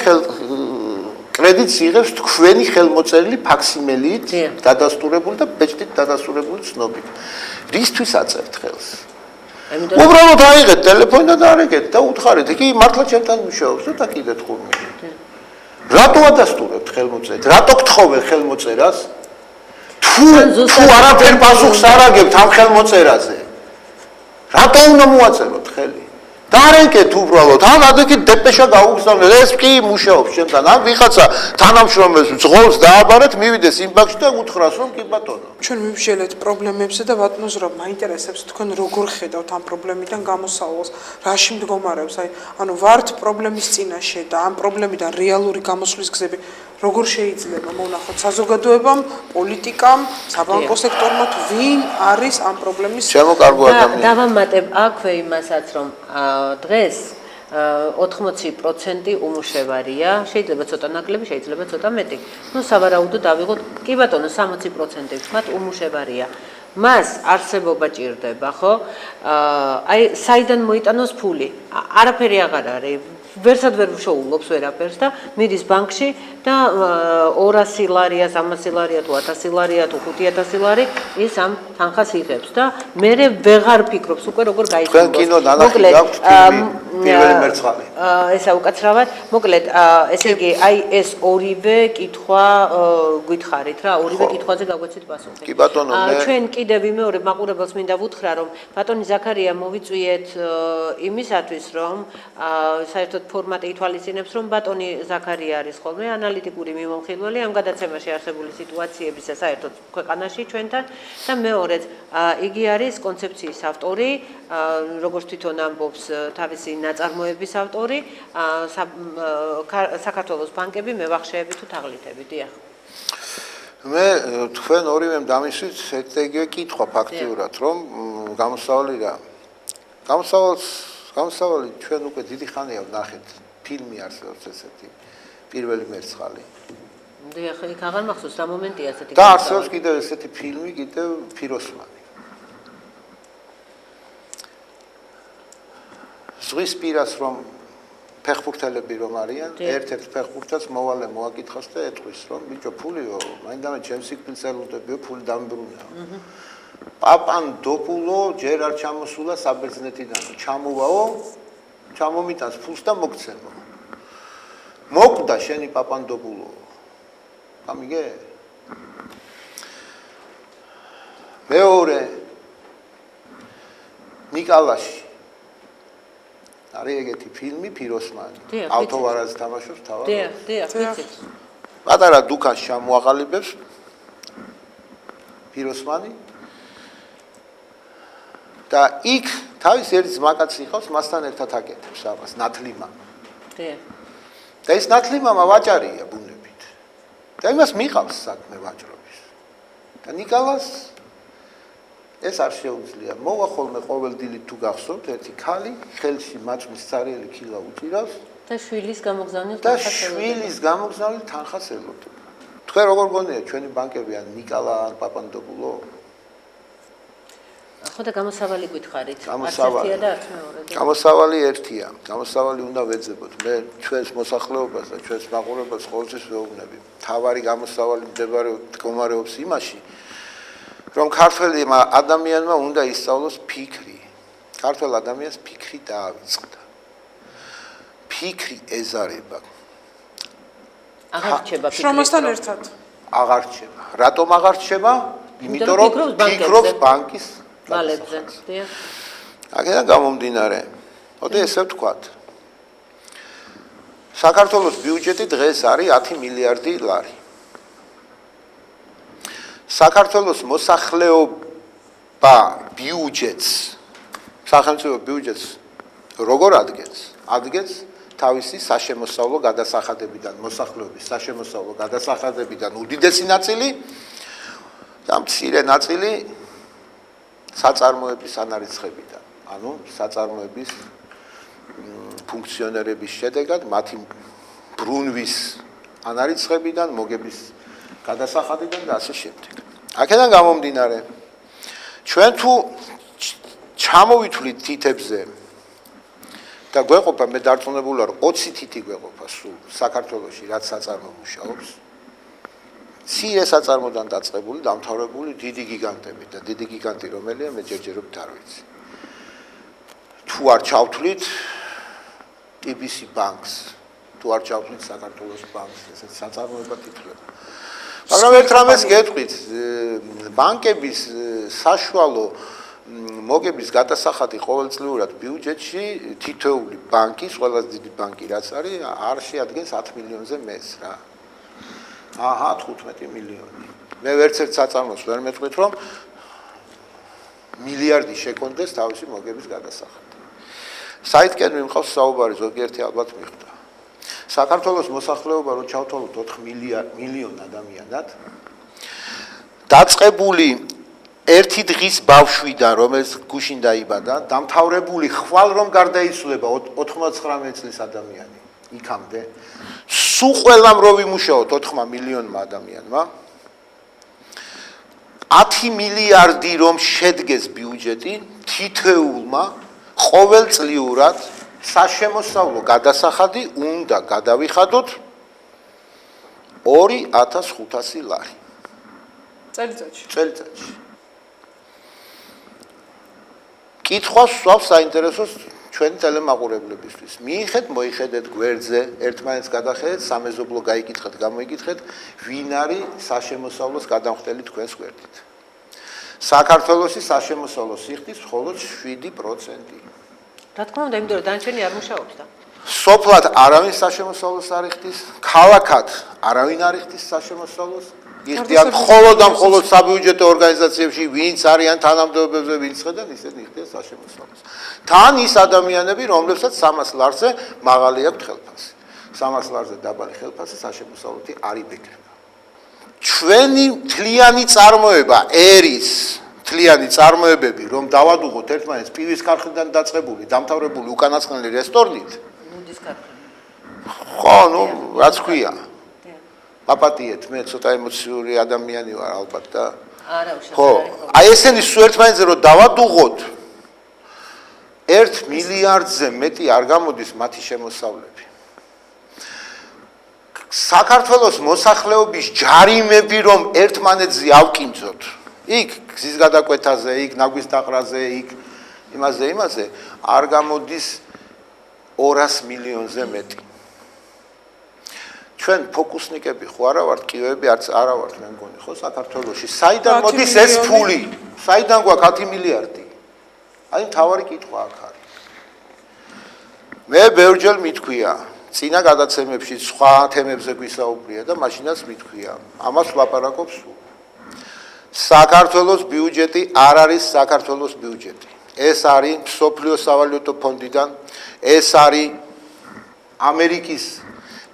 კრედიტს იღებს თქვენი ხელმოწერილი ფაქსიმილით დადასტურებული და ბეჭდით დადასტურებული ცნობით. რისთვის აწერთ ხელს? უბრალოდ აიღეთ ტელეფონი და არეგეთ და უთხარით, კი მართლა ჩემთან მუშაობს და კიდეთ ხოლმე. რატო ადასტურებთ ხელმოწერას? რატო გთხოვეთ ხელმოწერას? თუ არაფერ პასუხს არ აგებთ ამ ხელმოწერაზე. რატო უნდა მოაწეროთ ხელი? დაარეკეთ უბრალოდ, ან ადეკით დეპეშა გაუგზავნეთ, ეს კი მუშაობს ჩემთან, ან ვიღაცა თანამშრომელს ძღოლს დააბარეთ, მივიდეს იმ ბანკში და უთხრას, რომ კი ბატონო. ჩვენ მივშელეთ პრობლემებზე და ბატონოს რომ მაინტერესებს თქვენ როგორ ხედავთ ამ პრობლემიდან გამოსავალს, რაში მდგომარეობს, ანუ ვართ პრობლემის წინაშე და ამ პრობლემიდან რეალური გამოსვლის გზები როგორ შეიძლება მონახოთ საზოგადოებამ, პოლიტიკამ, საბანკო სექტორმა თუ ვინ არის ამ პრობლემის შემოკარგო ადამიანი. დავამატებ აქვე იმასაც, რომ დღეს 80% უმუშევარია, შეიძლება ცოტა ნაკლები, შეიძლება ცოტა მეტი. ნუ სავარაუდოდ დავიღოთ, კი ბატონო 60% ვთქვათ უმუშევარია. მას არსებობა ჭირდება, ხო? აი საიდან მოიტანოს ფული? არაფერი აღარ არის. ვერსად ვერ შოულობს ვერაფერს და მიდის ბანკში და 200 ლარია, 300 ლარია თუ 1000 ლარია თუ 5000 ლარი ის ამ თანხას იღებს და მე ვეღარ ფიქრობს უკვე როგორ გაიხსნა. თქვენ კინო ნანახი გაქვთ პირველი მერცხალი. ესა უკაცრავად, მოკლედ ესე იგი აი ეს ორივე კითხვა გითხარით რა, ორივე კითხვაზე გაგვეცით პასუხი. კი ბატონო, ჩვენ კიდევ ვიმეორებ მაყურებელს მინდა ვუთხრა რომ ბატონი ზაქარია მოვიწვიეთ იმისათვის რომ საერთოდ ფორმატი ითვალისწინებს რომ ბატონი ზაქარია არის ხოლმე ანალიტიკური მიმოხილველი ამ გადაცემაში არსებული სიტუაციებისა საერთოდ ქვეყანაში ჩვენთან და მეორედ იგი არის კონცეფციის ავტორი, როგორც თვითონ ამბობს თავისი ნაწარმოების ავტორი, საქართველოს ბანკები მევახშეები თუ თაღლითები, დიახ. მე თქვენ ორივემ დამისვით ეგრე კითხვა ფაქტიურად რომ გამოსავალი რა. გამოსავალი ჩვენ უკვე დიდი ხანია ვნახეთ ფილმი არსებობს ესეთი პირველი მერცხალი. დიახ, იქ აღარ მახსოვს რა მომენტია ესეთი. და არსებობს კიდევ ესეთი ფილმი, კიდევ ფიროსმანი. ზღვის პირას რომ ფეხბურთელები რომ არიან, ერთ-ერთ ფეხბურთელს მოვალე მოაკითხავს და ეტყვის რომ ბიჭო ფულიო, მაინდამაინც ჩემს სიკვდილს ელოდებიო, ფული დამბრუნეო. პაპანდოპულო ჯერ არ ჩამოსულა საბერძნეთიდან, ჩამოვაო, ჩამომიტანს ფულს და მოგცემო. მოკვდა შენი პაპანდოპულო. გამიგე? მეორე ნიკალაში არის ეგეთი ფილმი ფიროსმანი. ავტოვარაზ თამაშობს თავად. დიახ, ვიცით. პატარა დუქანს ჩამოაყალიბებს ფიროსმანი და იქ თავის ერთ ძმაკაცს იხავს, მასთან ერთად აკეთებს ამას, ნათლიმამ. დიახ. და ეს ნათლიმამა ვაჭარია ბუნებით. და იმას მიყავს საქმე ვაჭრობის. და ნიკალას ეს არ შეუძლია. მოვა ხოლმე ყოველ დილით თუ გახსოვთ, ერთი ქალი ხელში მაწვნის цаრიელი ქილა უჭირავს და შვილის გამოგზავნილ თანხას ელოდება. თქვენ როგორ გონიათ ჩვენი ბანკები ან ნიკალა ან პაპანდოპულო? ხო და გამოსავალი გითხარით. ერთია და არც მეორე. გამოსავალი ერთია. გამოსავალი უნდა ვეძებოთ. მე ჩვენს მოსახლეობას და ჩვენს მაყურებელს ყოველთვის ვეუბნები. თავარი გამოსავალი მდგომარეობს იმაში, რომ ქართველი ადამიანმა უნდა ისწავლოს ფიქრი. ქართველ ადამიანს ფიქრი დაავიწყდა. ფიქრი ეზარება. აღარ რჩება ფიქრი. შრომასთან ერთად. აღარ რჩება. რატომ აღარ რჩება? იმიტომ რომ ფიქრობს ბანკის მალებზე. დიახ. აქედან გამომდინარე. ოდე ესე ვთქვათ. საქართველოს ბიუჯეტი დღეს არის 10 მილიარდი ლარი. საქართველოს მოსახლეობა ბიუჯეტს, სახელმწიფო ბიუჯეტს როგორ ადგენს? ადგენს თავისი საშემოსავლო გადასახადებიდან, მოსახლეობის საშემოსავლო გადასახადებიდან უდიდესი ნაწილი და მცირე ნაწილი საწარმოების ანარიცხებიდან. ანუ საწარმოების ფუნქციონერების შედეგად მათი ბრუნვის ანარიცხებიდან, მოგების გადასახადიდან და ასე შემდეგ. აქედან გამომდინარე, ჩვენ თუ ჩამოვითვლით თითებზე და გვეყოფა, მე დარწმუნებული ვარ, 20 თითი გვეყოფა სულ საქართველოში, რაც საწარმო მუშაობს. მცირე საწარმოდან დაწყებული, დამთავრებული დიდი გიგანტები და დიდი გიგანტი რომელია, მე ჯერჯერობით არ ვიცი. თუ არ ჩავთვლით TBC ბანკს, თუ არ ჩავთვლით საქართველოს ბანკს, ესეც საწარმოებად ითვლება. მაგრამ ერთ რამეს გეტყვით, ბანკების საშუალო მოგების გადასახადი ყოველწლიურად ბიუჯეტში თითოეული ბანკის, ყველაზე დიდი ბანკი რაც არის, არ შეადგენს 10 მილიონზე მეტს რა. აჰა, 15 მილიონი. მე ვერცერთ საწარმოს ვერ მეტყვით, რომ მილიარდი შეკონდეს თავისი მოგების გადასახადი. საითკენ მიმყავს საუბარი, ზოგიერთი ალბათ მიხვდა. საქართველოს მოსახლეობა რო ჩავთვალოთ 4 მილიონ ადამიანად, დაწყებული ერთი დღის ბავშვიდან, რომელიც გუშინ დაიბადა, დამთავრებული ხვალ რომ გარდაიცვლება 99 წლის ადამიანი, იქამდე, სულ ყველამ რო ვიმუშაოთ 4 მილიონმა ადამიანმა, 10 მილიარდი რომ შედგეს ბიუჯეტი, თითოეულმა ყოველწლიურად საშემოსავლო გადასახადი უნდა გადავიხადოთ 2500 ლარი. წელიწადში. კითხვას სვავს საინტერესოს ჩვენი ტელემაყურებლებისთვის. მოიხედეთ გვერდზე, ერთმანეთს გადახედეთ, სამეზობლო გაიკითხეთ, გამოიკითხეთ, ვინ არის საშემოსავლოს გადამხდელი თქვენს გვერდით. საქართველოსი საშემოსავლო სიხდის მხოლოდ 7%. რა თქმა უნდა, იმიტომ რომ დანარჩენი არ მუშაობს და. სოფლად არავინ საშემოსავლოს არ იხდის, ქალაქად არავინ არ იხდის საშემოსავლოს. იხდიან მხოლოდ საბიუჯეტო ორგანიზაციებში, ვინც არიან თანამდებობებზე, ვინც ხედან, ისინი იხდიან საშემოსავლოს. თან ის ადამიანები, რომლებსაც 300 ლარზე მაღალი აქვთ ხელფასი. 300 ლარზე დაბალი ხელფასი საშემოსავლოთი არ იბეკრება. ჩვენი მთლიანი წარმოება ერის მთლიანი წარმოებები, რომ დავადუღოთ ერთმანეთს პივის ქარხნიდან დაწყებული, დამთავრებული უკანასკნელი რესტორნით. ნუდის ქარხნა. ხო, რაც ქვია. აპატიეთ, მე ცოტა ემოციური ადამიანი ვარ ალბათ და არა უშავს. ხო, აი ესენი სულ ერთმანეთზე რომ დავადუღოთ 1 მილიარდზე მეტი არ გამოდის მათი შემოსავლები. საქართველოს მოსახლეობის ჯარიმები რომ ერთმანეთზე ავკინძოთ, იქ გზის გადაკვეთაზე, იქ ნაგვის დაყრაზე, იქ იმაზე არ გამოდის 200 მილიონზე მეტი. ჩვენ ფოკუსნიკები ხო არა ვართ, კივეები არც არა ვართ, მე მგონი ხო საქართველოში. საიდან მოდის ეს ფული? საიდან გვაქვს 10 მილიარდი? აი მთავარი კითხვა აქ არის. მე ბევრჯერ მithქვია, წინა გადაცემებში სხვა თემებზე გვისაუბრია და მაშინაც მithქვია. ამას ვლაპარაკობ სულ. საქართველოს ბიუჯეტი არ არის საქართველოს ბიუჯეტი. ეს არის მსოფლიო სავალუტო ფონდიდან, ეს არის ამერიკის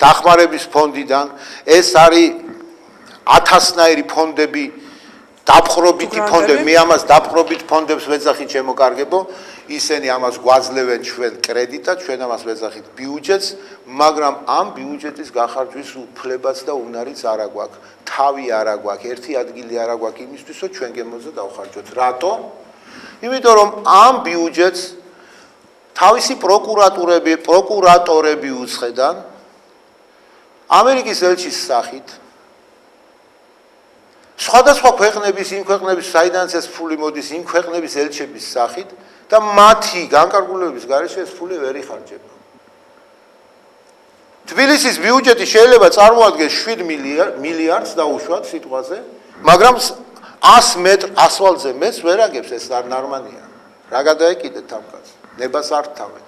დახმარების ფონდიდან, ეს არის 1000-ნაირი ფონდები, დაპყრობითი ფონდები, მე ამას დაპყრობით ფონდებს ვეძახით შემოკარგებო, ისინი ამას გვაძლევენ ჩვენ კრედიტად, ჩვენ ამას ვეძახით ბიუჯეტს, მაგრამ ამ ბიუჯეტის გახარჯვის უფლებაც და უნარიც არ აგვაქვს, თავი არ აგვაქვს, ერთი ადგილი არ აგვაქვს იმისთვის, რომ ჩვენ გემოზე დავხარჯოთ. რატო? იმიტომ რომ ამ ბიუჯეტს თავისი პროკურატორები უცხედან ამერიკის ელჩის სახით სხვადასხვა ქვეყნების, იმ ქვეყნების, საიდანაც ეს ფული მოდის, იმ ქვეყნების ელჩების სახით და მათი განკარგულების გარეშე ეს ფული ვერ იხარჯება. თბილისის ბიუჯეტი შეიძლება წარმოადგენს 7 მილიარდს დაუშვათ სიტყვაზე, მაგრამ 100 მეტრ ასფალტზე მეც ვერ აგებს, ეს არ ნორმალია. რა გადაეკიდეთ ამ კაცს? ნებას არ თავენ.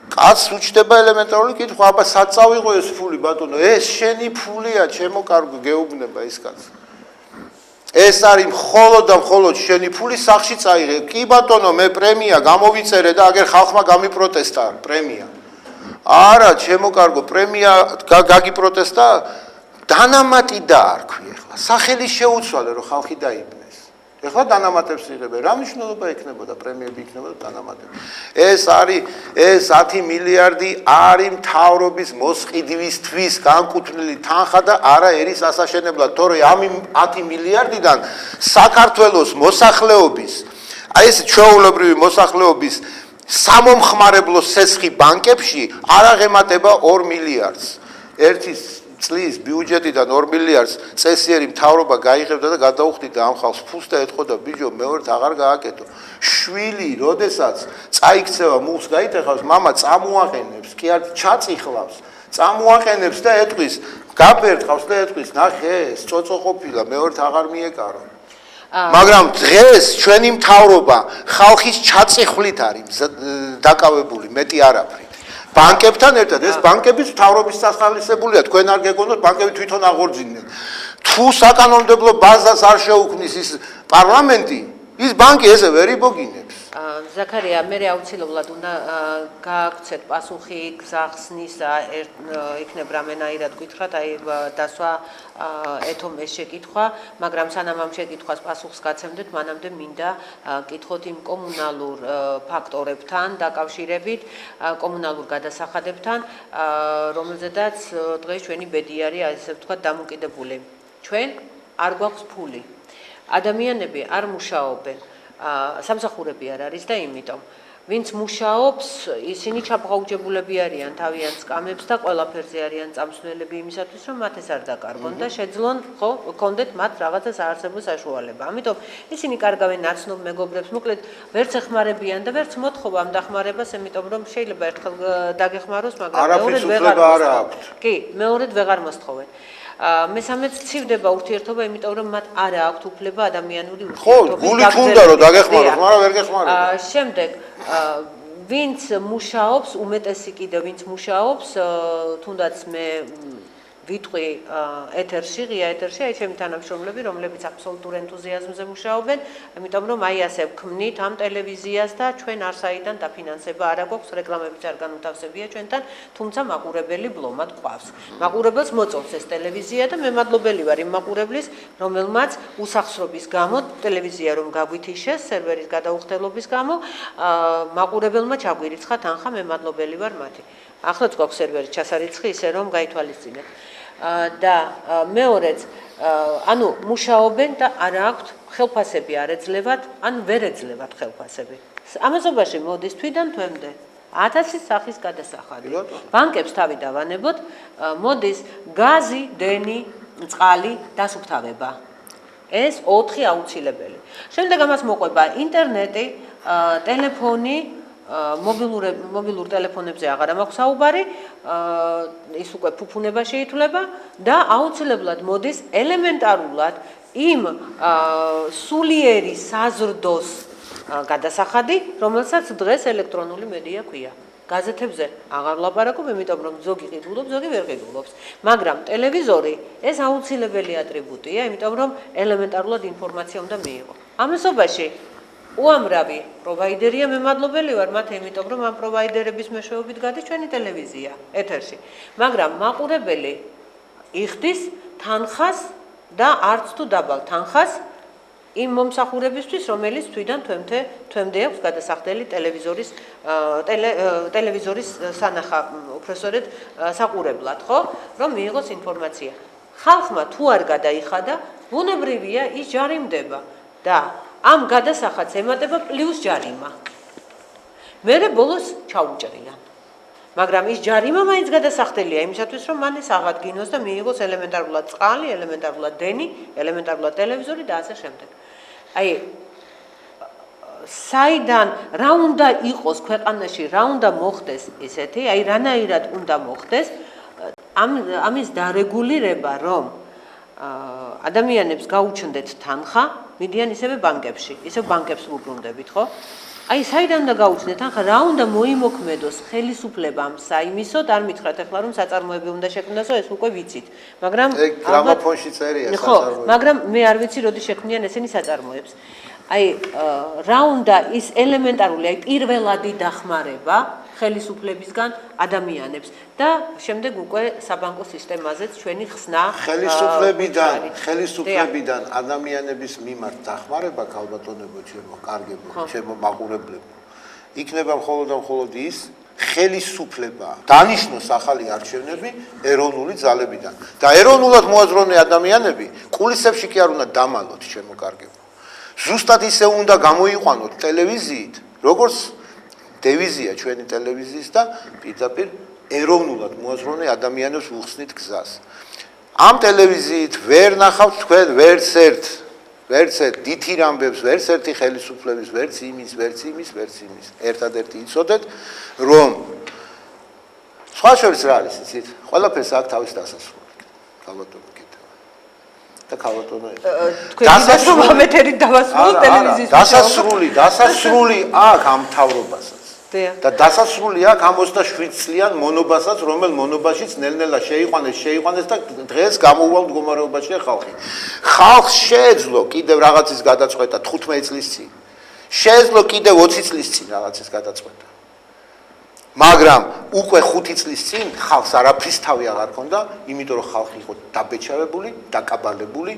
კაცს უჩნდება ელემენტარული კითხვა, აბა სად წავიღო ეს ფული ბატონო? ეს შენი ფულია, ჩემო კარგო, გეუბნება ის კაცი. ეს არის მხოლოდ და მხოლოდ შენი ფული, სახში წაიღე. კი ბატონო, მე პრემია გამოვიწერე და აგერ ხალხმა გამიპროტესტა პრემია. არა, ჩემო კარგო, პრემია გაგიპროტესტა, დანამატი და არ ქვია ახლა. სახელი შეუცვალე, რომ ხალხი დაიბნეს. ეხლა დანამატებს იღებენ. რა მნიშვნელობა ექნებოდა პრემიები იქნებოდა დანამატები. ეს 10 მილიარდი არის მთავრობის მოსყიდვისთვის განკუთვნილი თანხა და არა ერის ასაშენებლად, თორე ამ 10 მილიარდიდან საქართველოს მოსახლეობის ეს ჩვეულებრივი მოსახლეობის სამომხმარებლო სესხი ბანკებში არ აღემატება 2 მილიარდს. ერთი წლის ბიუჯეტიდან 2 მილიარდს წესიერი მთავრობა გაიღებდა და გადაუხდიდა ამ ხალხს ფულს და ეთქოდა ბიჭო მეორედ აღარ გააკეთო. შვილი, როდესაც წაიქცევა მუხს გაიტეხავს, მამა წამოაყენებს, კი არ ჩაწიხლავს, წამოაყენებს და ეთქვის, გაბერტყავს და ეთქვის, ნახე, წოწო ყოფილა, მეორედ აღარ მიეკარო. მაგრამ დღეს ჩვენი მთავრობა ხალხის ჩაწიხვლით არის დაკავებული, მეტი არაფრით. ბანკებთან ერთად ეს ბანკების მთავრობის სასახალისებულია, თქვენ არ გეგონოთ, ბანკები თვითონ აღორძინდნენ. თუ საკანონმდებლო ბაზას არ შეუქმნის ის პარლამენტი, ის ბანკი ესე ვერ იბოგინებს. ზაქარია, მე აუცილებლად უნდა გააგცეთ პასუხი გზახსნის იქნებ რამენაირად გითხრათ, აი დასვა ეთომ ეს შეკითხვა, მაგრამ სანამ ამ შეკითხვას პასუხს გაცემდეთ, მანამდე მინდა კითხოთ იმ კომუნალურ ფაქტორებთან დაკავშირებით, კომუნალურ გადასახადებთან, რომელზედაც დღეს ჩვენი ბედი არის, ასე ვთქვათ, დამოკიდებული. ჩვენ არ გვაქვს ფული. ადამიანები არ მუშაობენ. სამსახურები არ არის და იმიტომ ვინც მუშაობს ისინი ჩაბღაუჯებულები არიან თავიანთ სკამებს და ყველაფერზე არიან წამსვლელები იმისათვის რომ მათ ეს არ დაკარგონ და შეძლონ ხო კონდეთ მათ რაღაცა საარსებო საშუალება. ამიტომ ისინი კარგავენ ნაცნობ მეგობრებს, მოკლედ ვერც ეხმარებიან და ვერც მოთხოვა ამ დახმარებას, იმიტომ რომ შეიძლება ერთხელ დაგეხმაროს, მაგრამ მეორედ ვეღარ მოსთხოვენ. კი, მეორედ ვეღარ მოსთხოვენ. მესამეც ცივდება ურთიერთობა, იმიტომ რომ მათ არ აქვთ უფლება ადამიანური ურთიერთობის ხო, გულით უნდა რომ დაგეხმაროს, მაგრამ ვერ გეხმარება. შემდეგ ვინც მუშაობს, უმეტესი კიდე ვინც მუშაობს, თუნდაც მე ვიტყვი ეთერში, ღია ეთერში, აი ჩემი თანამშრომლები, რომლებიც აბსოლუტურ ენთუზიაზმზე მუშაობენ, იმიტომ რომ აი ასე ვქმნით ამ ტელევიზიას და ჩვენ არსაიდან დაფინანსება არ აქვს, რეკლამებიც არ განუთავსებია ჩვენთან, თუმცა მაყურებელი ბლომად ყავს. მაყურებელს მოწონს ეს ტელევიზია და მე მადლობელი ვარ იმ მაყურებლის, რომელმაც უსახსრობის გამო ტელევიზია რომ გაგვითიშეს, სერვერის გადაუხდელობის გამო, მაყურებელმა ჩაგვირიცხა თანხა, მე მადლობელი ვარ მათი. ახლაც გვაქვს სერვერი ჩასარიცხი, ისე რომ გაითვალისწინეთ. და მეორეც, ანუ მუშაობენ და არ აქვთ ხელფასები არ ეძლევათ, ან ვერ ეძლევათ ხელფასები. ამასობაში მოდის თვიდან თვემდე 1000 სახის გადასახადი. ბანკებს თავი დავანებოთ, მოდის გაზი, დენი, წყალი, დასუფთავება. ეს 4 აუცილებელი. შემდეგ ამას მოყვება ინტერნეტი, ტელეფონი, მობილურ ტელეფონებზე აღარ მაქვს საუბარი, ის უკვე ფუფუნება შეითვლება და აუცილებლად მოდის ელემენტარულად იმ სულიერი საზრდოს გადასახადი, რომელსაც დღეს ელექტრონული მედია ქვია. გაზეთებზე აღარ ვლაპარაკობ, იმიტომ რომ ზოგი ყიდულობს, ზოგი ვერ ყიდულობს. მაგრამ ტელევიზორი ეს აუცილებელი ატრიბუტია, იმიტომ რომ ელემენტარულად ინფორმაცია უნდა მიიღო. ამასობაში უამრავი პროვაიდერია, მე მადლობელი ვარ მათ, იმიტომ რომ ამ პროვაიდერების მეშვეობით გადის ჩვენი ტელევიზია ეთერში. მაგრამ მაყურებელი იხდის თანხას და არც თუ დაბალ თანხას იმ მომსახურებისთვის, რომელიც თვიდან თვემდე აქვს გადასახდელი ტელევიზორის სანახა, უпроსორედ საყურებლად, ხო, რომ მიიღოს ინფორმაცია. ხალხმა თუ არ გადაიხადა, ბუნებრივია ის ჯარიმდება და ამ გადასახადს ემატება პლუს ჯარიმა. მერე ბოლოს ჩაუჭრიან. მაგრამ ის ჯარიმა მაინც გადასახდელია იმისათვის, რომ მან ეს აღადგინოს და მიიღოს ელემენტარულად წყალი, ელემენტარულად დენი, ელემენტარულად ტელევიზორი და ასე შემდეგ. აი საიდან რა უნდა იყოს ქვეყანაში, რა უნდა მოხდეს ესეთი, აი რანაირად უნდა მოხდეს ამის დარეგულირება, რომ ადამიანებს გაუჩნდეთ თანხა, მიდიან ისევე ბანკებში, ისევ ბანკებს ვუბრუნდებით, ხო? აი საიდან უნდა გაუჩნდეთ თანხა, რა უნდა მოიმოქმედოს ხელისუფლებამ საიმისოდ, არ მითხრათ ახლა რომ საწარმოები უნდა შექმნასო, ეს უკვე ვიცით. მაგრამ გრამოფონში წერია საწარმოები. ხო, მაგრამ მე არ ვიცი როდის შექმნიან ესენი საწარმოებს. აი რა უნდა ის ელემენტარული, აი პირველადი დახმარება, ხელისუფლებისგან ადამიანებს და შემდეგ უკვე საბანკო სისტემაზეც ჩვენი ხსნა ხელისუფლებიდან ადამიანების მიმართ დახმარება ქალბატონებო ჩემო კარგებო ჩემო მაყურებლებო იქნება მხოლოდ და მხოლოდ ის ხელისუფლება დანიშნოს ახალი არჩევნები ეროვნული ძალებიდან და ეროვნულად მოაზროვნე ადამიანები კულისებში კი არ უნდა დამალოთ ჩემო კარგებო ზუსტად ისე უნდა გამოიყვანოთ ტელევიზიით როგორც დევიზია ჩვენი ტელევიზიის და პირდაპირ ეროვნულად მოაზროვნე ადამიანებს უხსნით გზას ამ ტელევიზიით ვერ ნახავთ თქვენ ვერც ერთ დითი რამბებს ვერც ერთი ხელისუფლების ვერც იმის ერთადერთი იცოდეთ რომ სხვა შორის რა არის იცით ყველაფერს აქვს თავის დასასრული ქალბატონო კიდევ და ქალბატონო თქვენ ამეთერი დავასრულოთ ტელევიზიის დასასრული აქ ამ მთავრობასაც და დასასრული აქ ამ 27 წლიან მონობასაც რომელ მონობაშიც ნელ-ნელა შეიყვანეს და დღეს გამოუვალ მდგომარეობაშია ხალხს შეეძლო კიდევ რაღაცის გადაწყვეტა 15 წლის წინ შეეძლო კიდევ 20 წლის წინ რაღაცის გადაწყვეტა მაგრამ უკვე 5 წლის წინ ხალხს არაფრის თავი აღარ ქონდა იმიტომ რომ ხალხი იყო დაბეჭავებული დაკაბალებული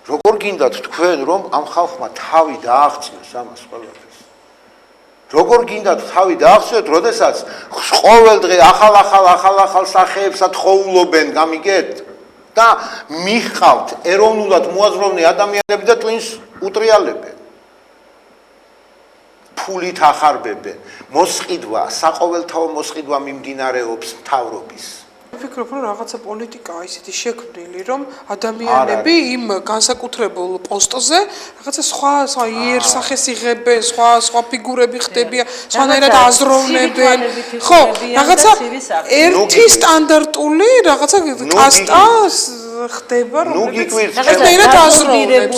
როგორ გინდათ თქვენ რომ ამ ხალხმა თავი დააღწიოს ამას ყველაფერს როგორ გინდათ თავი დააღწიოთ, როდესაც ყოველ დღე ახალ სახეებსა თხოვულობენ, გამიგეთ? და მიხავთ ეროვნულად მოაზროვნე ადამიანები და ტვინს უტრიალებენ. ფულით ახარბებენ. მოსყიდვა, საყოველთაო მოსყიდვა მიმდინარეობს მთავრობის. ვფიქრობ, რომ რაღაცა პოლიტიკაა ისეთი შექმნილი, რომ ადამიანები იმ განსაკუთრებულ პოსტზე რაღაცა სხვა იერსახეს იღებენ, სხვა ფიგურები ხდებიან, სხვანაირად აზროვნებენ. ხო, რაღაცა ერთი სტანდარტული რაღაცა კასტა ხდება, რომელიც სხვანაირად აზროვნებს.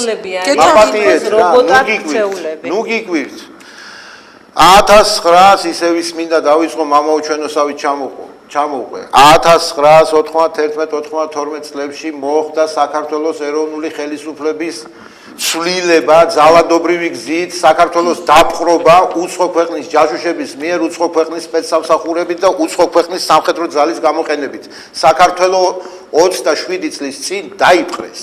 ნუ გიგვირთ. 1900 ისევ ის მინდა დავიწყო მამაო ჩვენოსავით ჩამოვყვე 1991-92 წლებში მოხდა საქართველოს ეროვნული ხელისუფლების ცვლილება ძალადობრივი გზით საქართველოს დაპყრობა უცხო ქვეყნის ჯაშუშების მიერ უცხო ქვეყნის სპეცსამსახურებით და უცხო ქვეყნის სამხედრო ძალის გამოყენებით საქართველოს 27 წლის წინ დაიპყრეს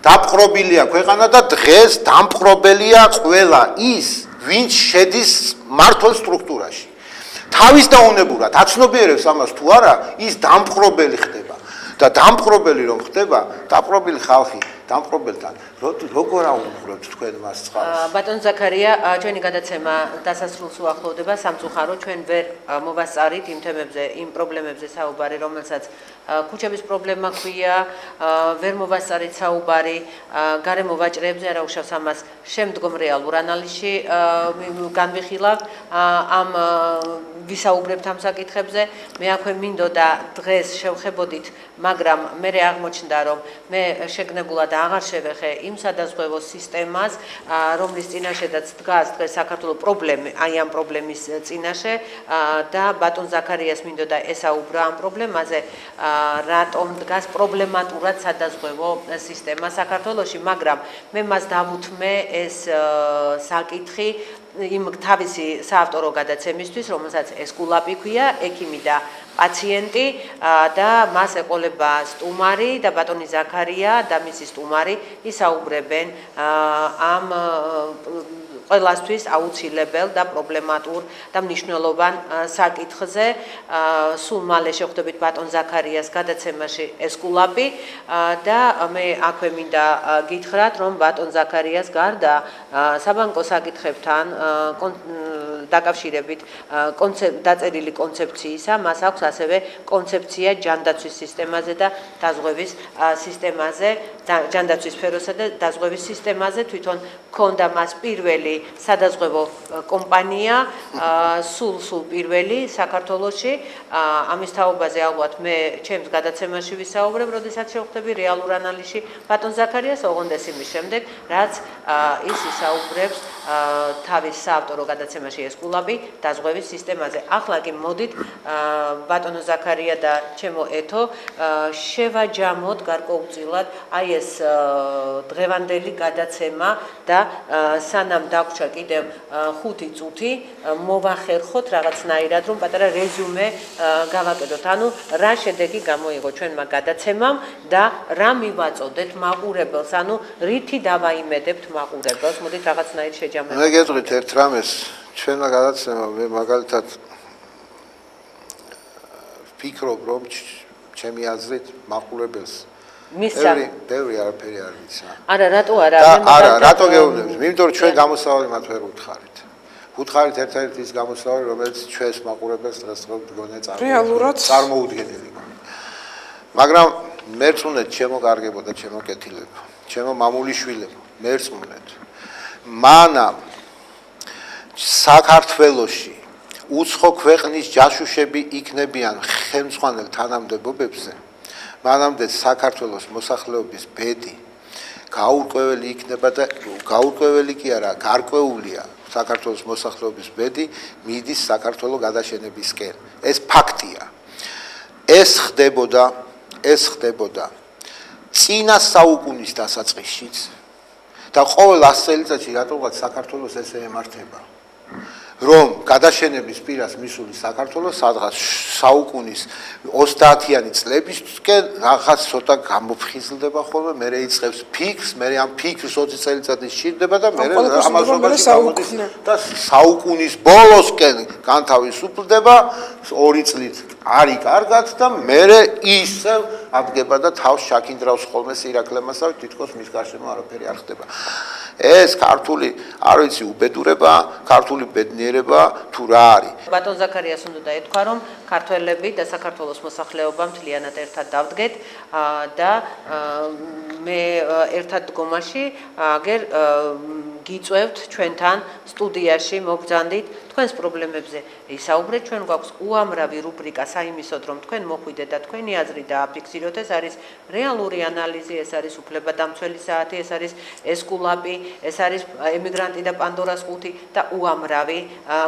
დაპყრობილია ქვეყანა და დღეს დამპყრობელია ყველა ის ვინც შედის მართლ სტრუქტურაში თავის დაუნებურად აცნობიერებს ამას თუ არა ის დამპყრობელი ხდება და დამპყრობელი რომ ხდება დაპყრობილი ხალხი დამპყრობელთან როგორ აუღრებთ თქვენ მას წყალს ბატონ ზაქარია ჩვენი გადაცემა დასასრულს უახლოვდება სამწუხაროდ ჩვენ ვერ მოვასწარით იმ თემებზე იმ პრობლემებზე საუბარი რომელსაც ქუჩების პრობლემა ქვია ვერ მოვასწარით საუბარი გარემო ვაჭრეებზე არა უშავს ამას შემდგომ რეალურ ანალიზში განვიხილავ ამ ვისაუბრებთ ამ საკითხებზე მე აქვე მინდოდა დღეს შევხებოდით მაგრამ მე აღმოჩნდა რომ მე შეგნებულად აღარ შევეხე იმ სადაზღვევო სისტემას რომლის წინაშედაც დგას დღეს საქართველოს პრობლემა აი ამ პრობლემის წინაშე და ბატონ ზაქარიას მინდოდა ესაუბრა ამ პრობლემაზე რატომ დგას პრობლემატურად სადაზღვევო სისტემა საქართველოში მაგრამ მე მას დავუთმე ეს საკითხი იმ თავისი საავტორო გადაცემისთვის რომელსაც ესკულაპი ქვია ექიმი და პაციენტი და მას ეყოლება სტუმარი და ბატონი ზაქარია და მისი სტუმარი ისაუბრებენ ამ ყველასთვის აუცილებელ და პრობლემატურ და მნიშვნელოვან საკითხზე სულ მალე შევხვდებით ბატონ ზაქარიას გადაცემაში ესკულაპი და მე აქვე მინდა გითხრათ რომ ბატონ ზაქარიას გარდა საბანკო საკითხებთან დაკავშირებით დაწერილი კონცეფციისა მას აქვს ასევე კონცეფცია ჯანდაცვის სისტემაზე და დაზღვევის სისტემაზე ჯანდაცვის სფეროსა და დაზღვევის სისტემაზე თვითონ ქონდა მას პირველი სადაზღვევო კომპანია სულ პირველი საქართველოში ამის თაობაზე ალბათ მე ჩემს გადაცემაში ვისაუბრებ როდესაც შევხვდები რეალურ ანალიზში ბატონ ზაქარიას ოღონდ ეს იმის შემდეგ რაც ის ისაუბრებს თავის საავტორო გადაცემაში ეს კულაპი დაზღვევის სისტემაზე. ახლა კი მოდით ბატონო ზაქარია და ჩემო ეთო შევაჯამოთ გარკვეულწილად აი ეს დღევანდელი გადაცემა და სანამ დაგვრჩა კიდევ 5 წუთი მოვახერხოთ რაღაცნაირად რომ პატარა რეზიუმე გავაკეთოთ. ანუ რა შედეგი გამოიღო ჩვენმა გადაცემამ და რა მივაწოდეთ მაყურებელს, ანუ რითი დავაიმედებთ მაყურებელს. მოდით რაღაცნაირ შეჯამებით. მე გეტყვით ერთ რამეს, ჩვენმა გადაცემამ მე მაგალითად ვფიქრობ რომ ჩემი აზრით მაყურებელს მისცა ბევრი არაფერი არ ვიცა. არა, რატო არა? არა, რატო გეუბნებით? იმიტომ რომ ჩვენ გამოსავალი მათ ვერ უთხარით. უთხარით ერთ-ერთი ის გამოსავალი, რომელიც ჩვენს მაყურებელს დღესდღეობით გონე წარმოუდგენელი. მაგრამ მერწმუნეთ, შემოგარგებოდა ჩემო კეთილებო, ჩემო მამულიშვილებო, მერწმუნეთ. მანამ საქართველოში უცხო ქვეყნის ჯაშუშები იქნებიან ხელმძღვანელ თანამდებობებზე, მანამდე საქართველოს მოსახლეობის ბედი გაურკვეველი იქნება და გაურკვეველი კი არა, გარკვეულია საქართველოს მოსახლეობის ბედი მიდის საქართველოს გადაშენებისკენ. ეს ფაქტია. ეს ხდებოდა წინა საუკუნის დასაწყისშიც და ყოველ 100 წელიწადში რატომღაც საქართველოს ესე ემართება. რომ გადაშენების პირას მისული საქართველოს სადღაც საუკუნის 30-იანი წლებისკენ რაღაც ცოტა გამოფხიზლდება ხოლმე, მე იწყებს ფიქრს, მე ამ ფიქრს 20 წელიწადი სჭირდება და მე ამასობაში გამოდის და საუკუნის ბოლოსკენ განთავისუფლდება 2 წლით არი კარგად და მე ისევ ადგება და თავს შაქინდრავს ხოლმე სირაკლემასა და თითქოს მის გარშემო არაფერი არ ხდება. ეს ქართული არ ვიცი უბედურება, ქართული ბედნიერება თუ რა არის. ბატონ ზაქარიას უნდა ეთქვა რომ ქართველები და საქართველოს მოსახლეობა მთლიანად ერთად დავდგეთ და მე ერთად დგომაში აგერ გიწევთ ჩვენთან სტუდიაში მოგზანდით თქვენს პრობლემებზე ისაუბრეთ. ჩვენ გვაქვს უამრავი რუბრიკა საიმისოდ რომ თქვენ მოხვიდეთ და თქვენი აზრი დააფიქსიროთ. ეს არის რეალური ანალიზი, ეს არის უფლებადამცველი საათი, ეს არის ესკულაპი, ეს არის ემიგრანტი და პანდორას ყუთი და უამრავი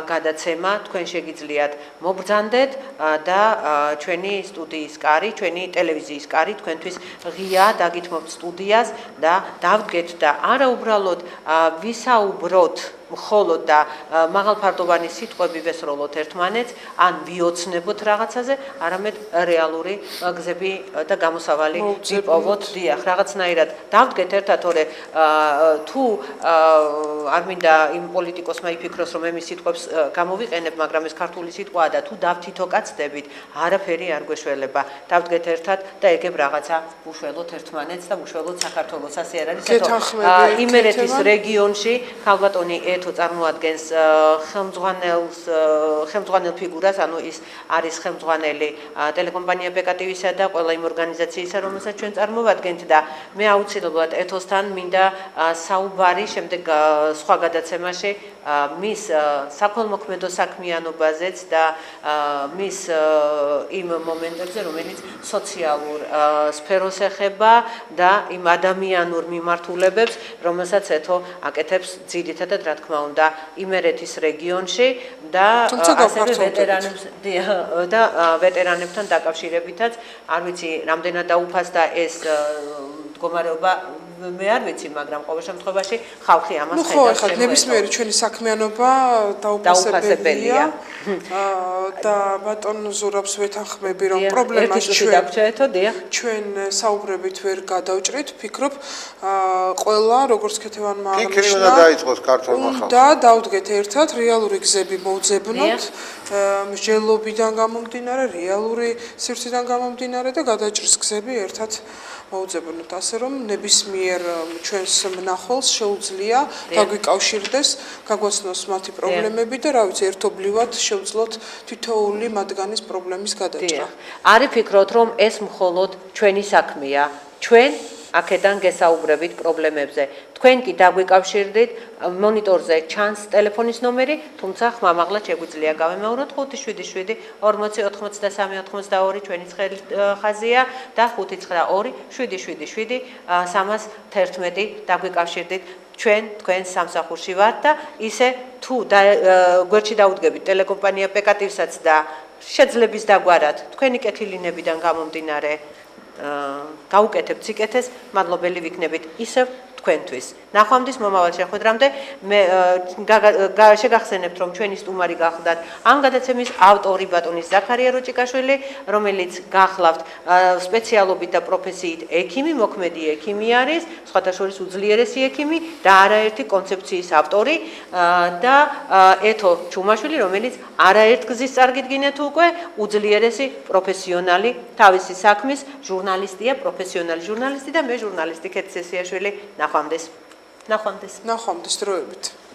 გადაცემა. თქვენ შეგიძლიათ მობრძანდეთ და ჩვენი სტუდიის კარი, ჩვენი ტელევიზიის კარი თქვენთვის ღია დაგითმობთ სტუდიას და დავდგეთ და არა უბრალოდ ვისაუბროთ მხოლოდ და მაღალფარდოვანი სიტყვები ვესროლოთ ერთმანეთს, ან ვიოცნებოთ რაღაცაზე, არამედ რეალური გზები და გამოსავალი ვიპოვოთ. დიახ, რაღაცნაირად დავდგეთ ერთად, თორე თუ არ მინდა იმ პოლიტიკოსმა იფიქროს, რომ მე მის სიტყვებს გამოვიყენებ, მაგრამ ეს ქართული სიტყვაა და თუ დავთითოკაცდებით, არაფერი არ გვეშველება. დავდგეთ ერთად და ეგებ რაღაცა ვუშველოთ ერთმანეთს და ვუშველოთ საქართველოს. ასე არ არის? იმერეთის რეგიონში ქალბატონი თუ წარმოადგენს ხელმძღვანელ ფიგურას, ანუ ის არის ხელმძღვანელი ტელეკომპანია ბეკატივისა და ყველა იმ ორგანიზაციისა, რომელსაც ჩვენ წარმოვადგენთ და მე აუცილებლად ეთოსთან მინდა საუბარი შემდეგ სხვა გადაცემაში მის საქველმოქმედო საქმიანობაზეც და მის იმ მომენტებზე, რომელიც სოციალურ სფეროს ეხება და იმ ადამიანურ მიმართულებებს, რომელსაც ეთო აკეთებს ძირითადად რა თქმა უნდა იმერეთის რეგიონში და ასევე ვეტერანებთან დაკავშირებითაც არ ვიცი რამდენად დაუფასდა ეს მდგომარეობა მე არ ვიცი, მაგრამ ყოველ შემთხვევაში ხალხი ამას ხედავს. ხო, ახლა ნებისმიერი ჩვენი საქმიანობა დაუფასებელია და ბატონ ზურაბს ვეთანხმები, რომ პრობლემას ჩვენ საუბრებით ვერ გადავჭრით. ვფიქრობ, ყველა როგორც ქეთევანმა აღნიშნა, დაიწყოს ქართულმა ხალხმა და დავდგეთ ერთად, რეალური გზები მოვძებნოთ, მსჯელობიდან გამომდინარე, რეალური სივრციდან გამომდინარე და გადაჭრის გზები ერთად მოვძებნოთ, ასე რომ ნებისმიერ ჩვენს მნახველს შეუძლია დაგვიკავშირდეს, გაგვაცნოს მათი პრობლემები და რა ვიცი, ერთობლივად შევძლოთ თითოეული მათგანის პრობლემის გადაჭრა. არ ვფიქრობთ, რომ ეს მხოლოდ ჩვენი საქმეა. ჩვენ აქედან გესაუბრებით პრობლემებზე. თქვენ კი დაგვიკავშირდით, მონიტორზე ჩანს ტელეფონის ნომერი, თუმცა ხმამაღლად შეგვიძლია გავემეოროთ 577 40 83 ჩვენი ხაზია და 592 777 311 დაგვიკავშირდით. ჩვენ თქვენ სამსახურში ვართ და ისე თუ გვერდში დაუდგებით ტელეკომპანია პეკატივსაც და შეძლებს დაგვარად თქვენი კეთილინებიდან გამომდინარე გაუკეთებთ სიკეთეს, მადლობელი ვიქნებით ისევ თქვენთვის. ნახვამდის მომავალ შეხვედრამდე მე შეგახსენებთ, რომ ჩვენი სტუმარი გახლდათ ამ გადაცემის ავტორი ბატონი ზაქარია როჭიკაშვილი, რომელიც გახლავთ სპეციალობით და პროფესიით ექიმი, მოქმედი ექიმი არის, სხვათა შორის უძლიერესი ექიმი და არაერთი კონცეფციის ავტორი და ეთო ჩუმაშვილი, რომელიც არაერთ გზის წარგიდგინეთ უკვე უძლიერესი პროფესიონალი თავისი საქმის ჟურნალისტია, პროფესიონალი ჟურნალისტი და მე ჟურნალისტი ქეთსესიაშვილი. ნახვამდის დროებით.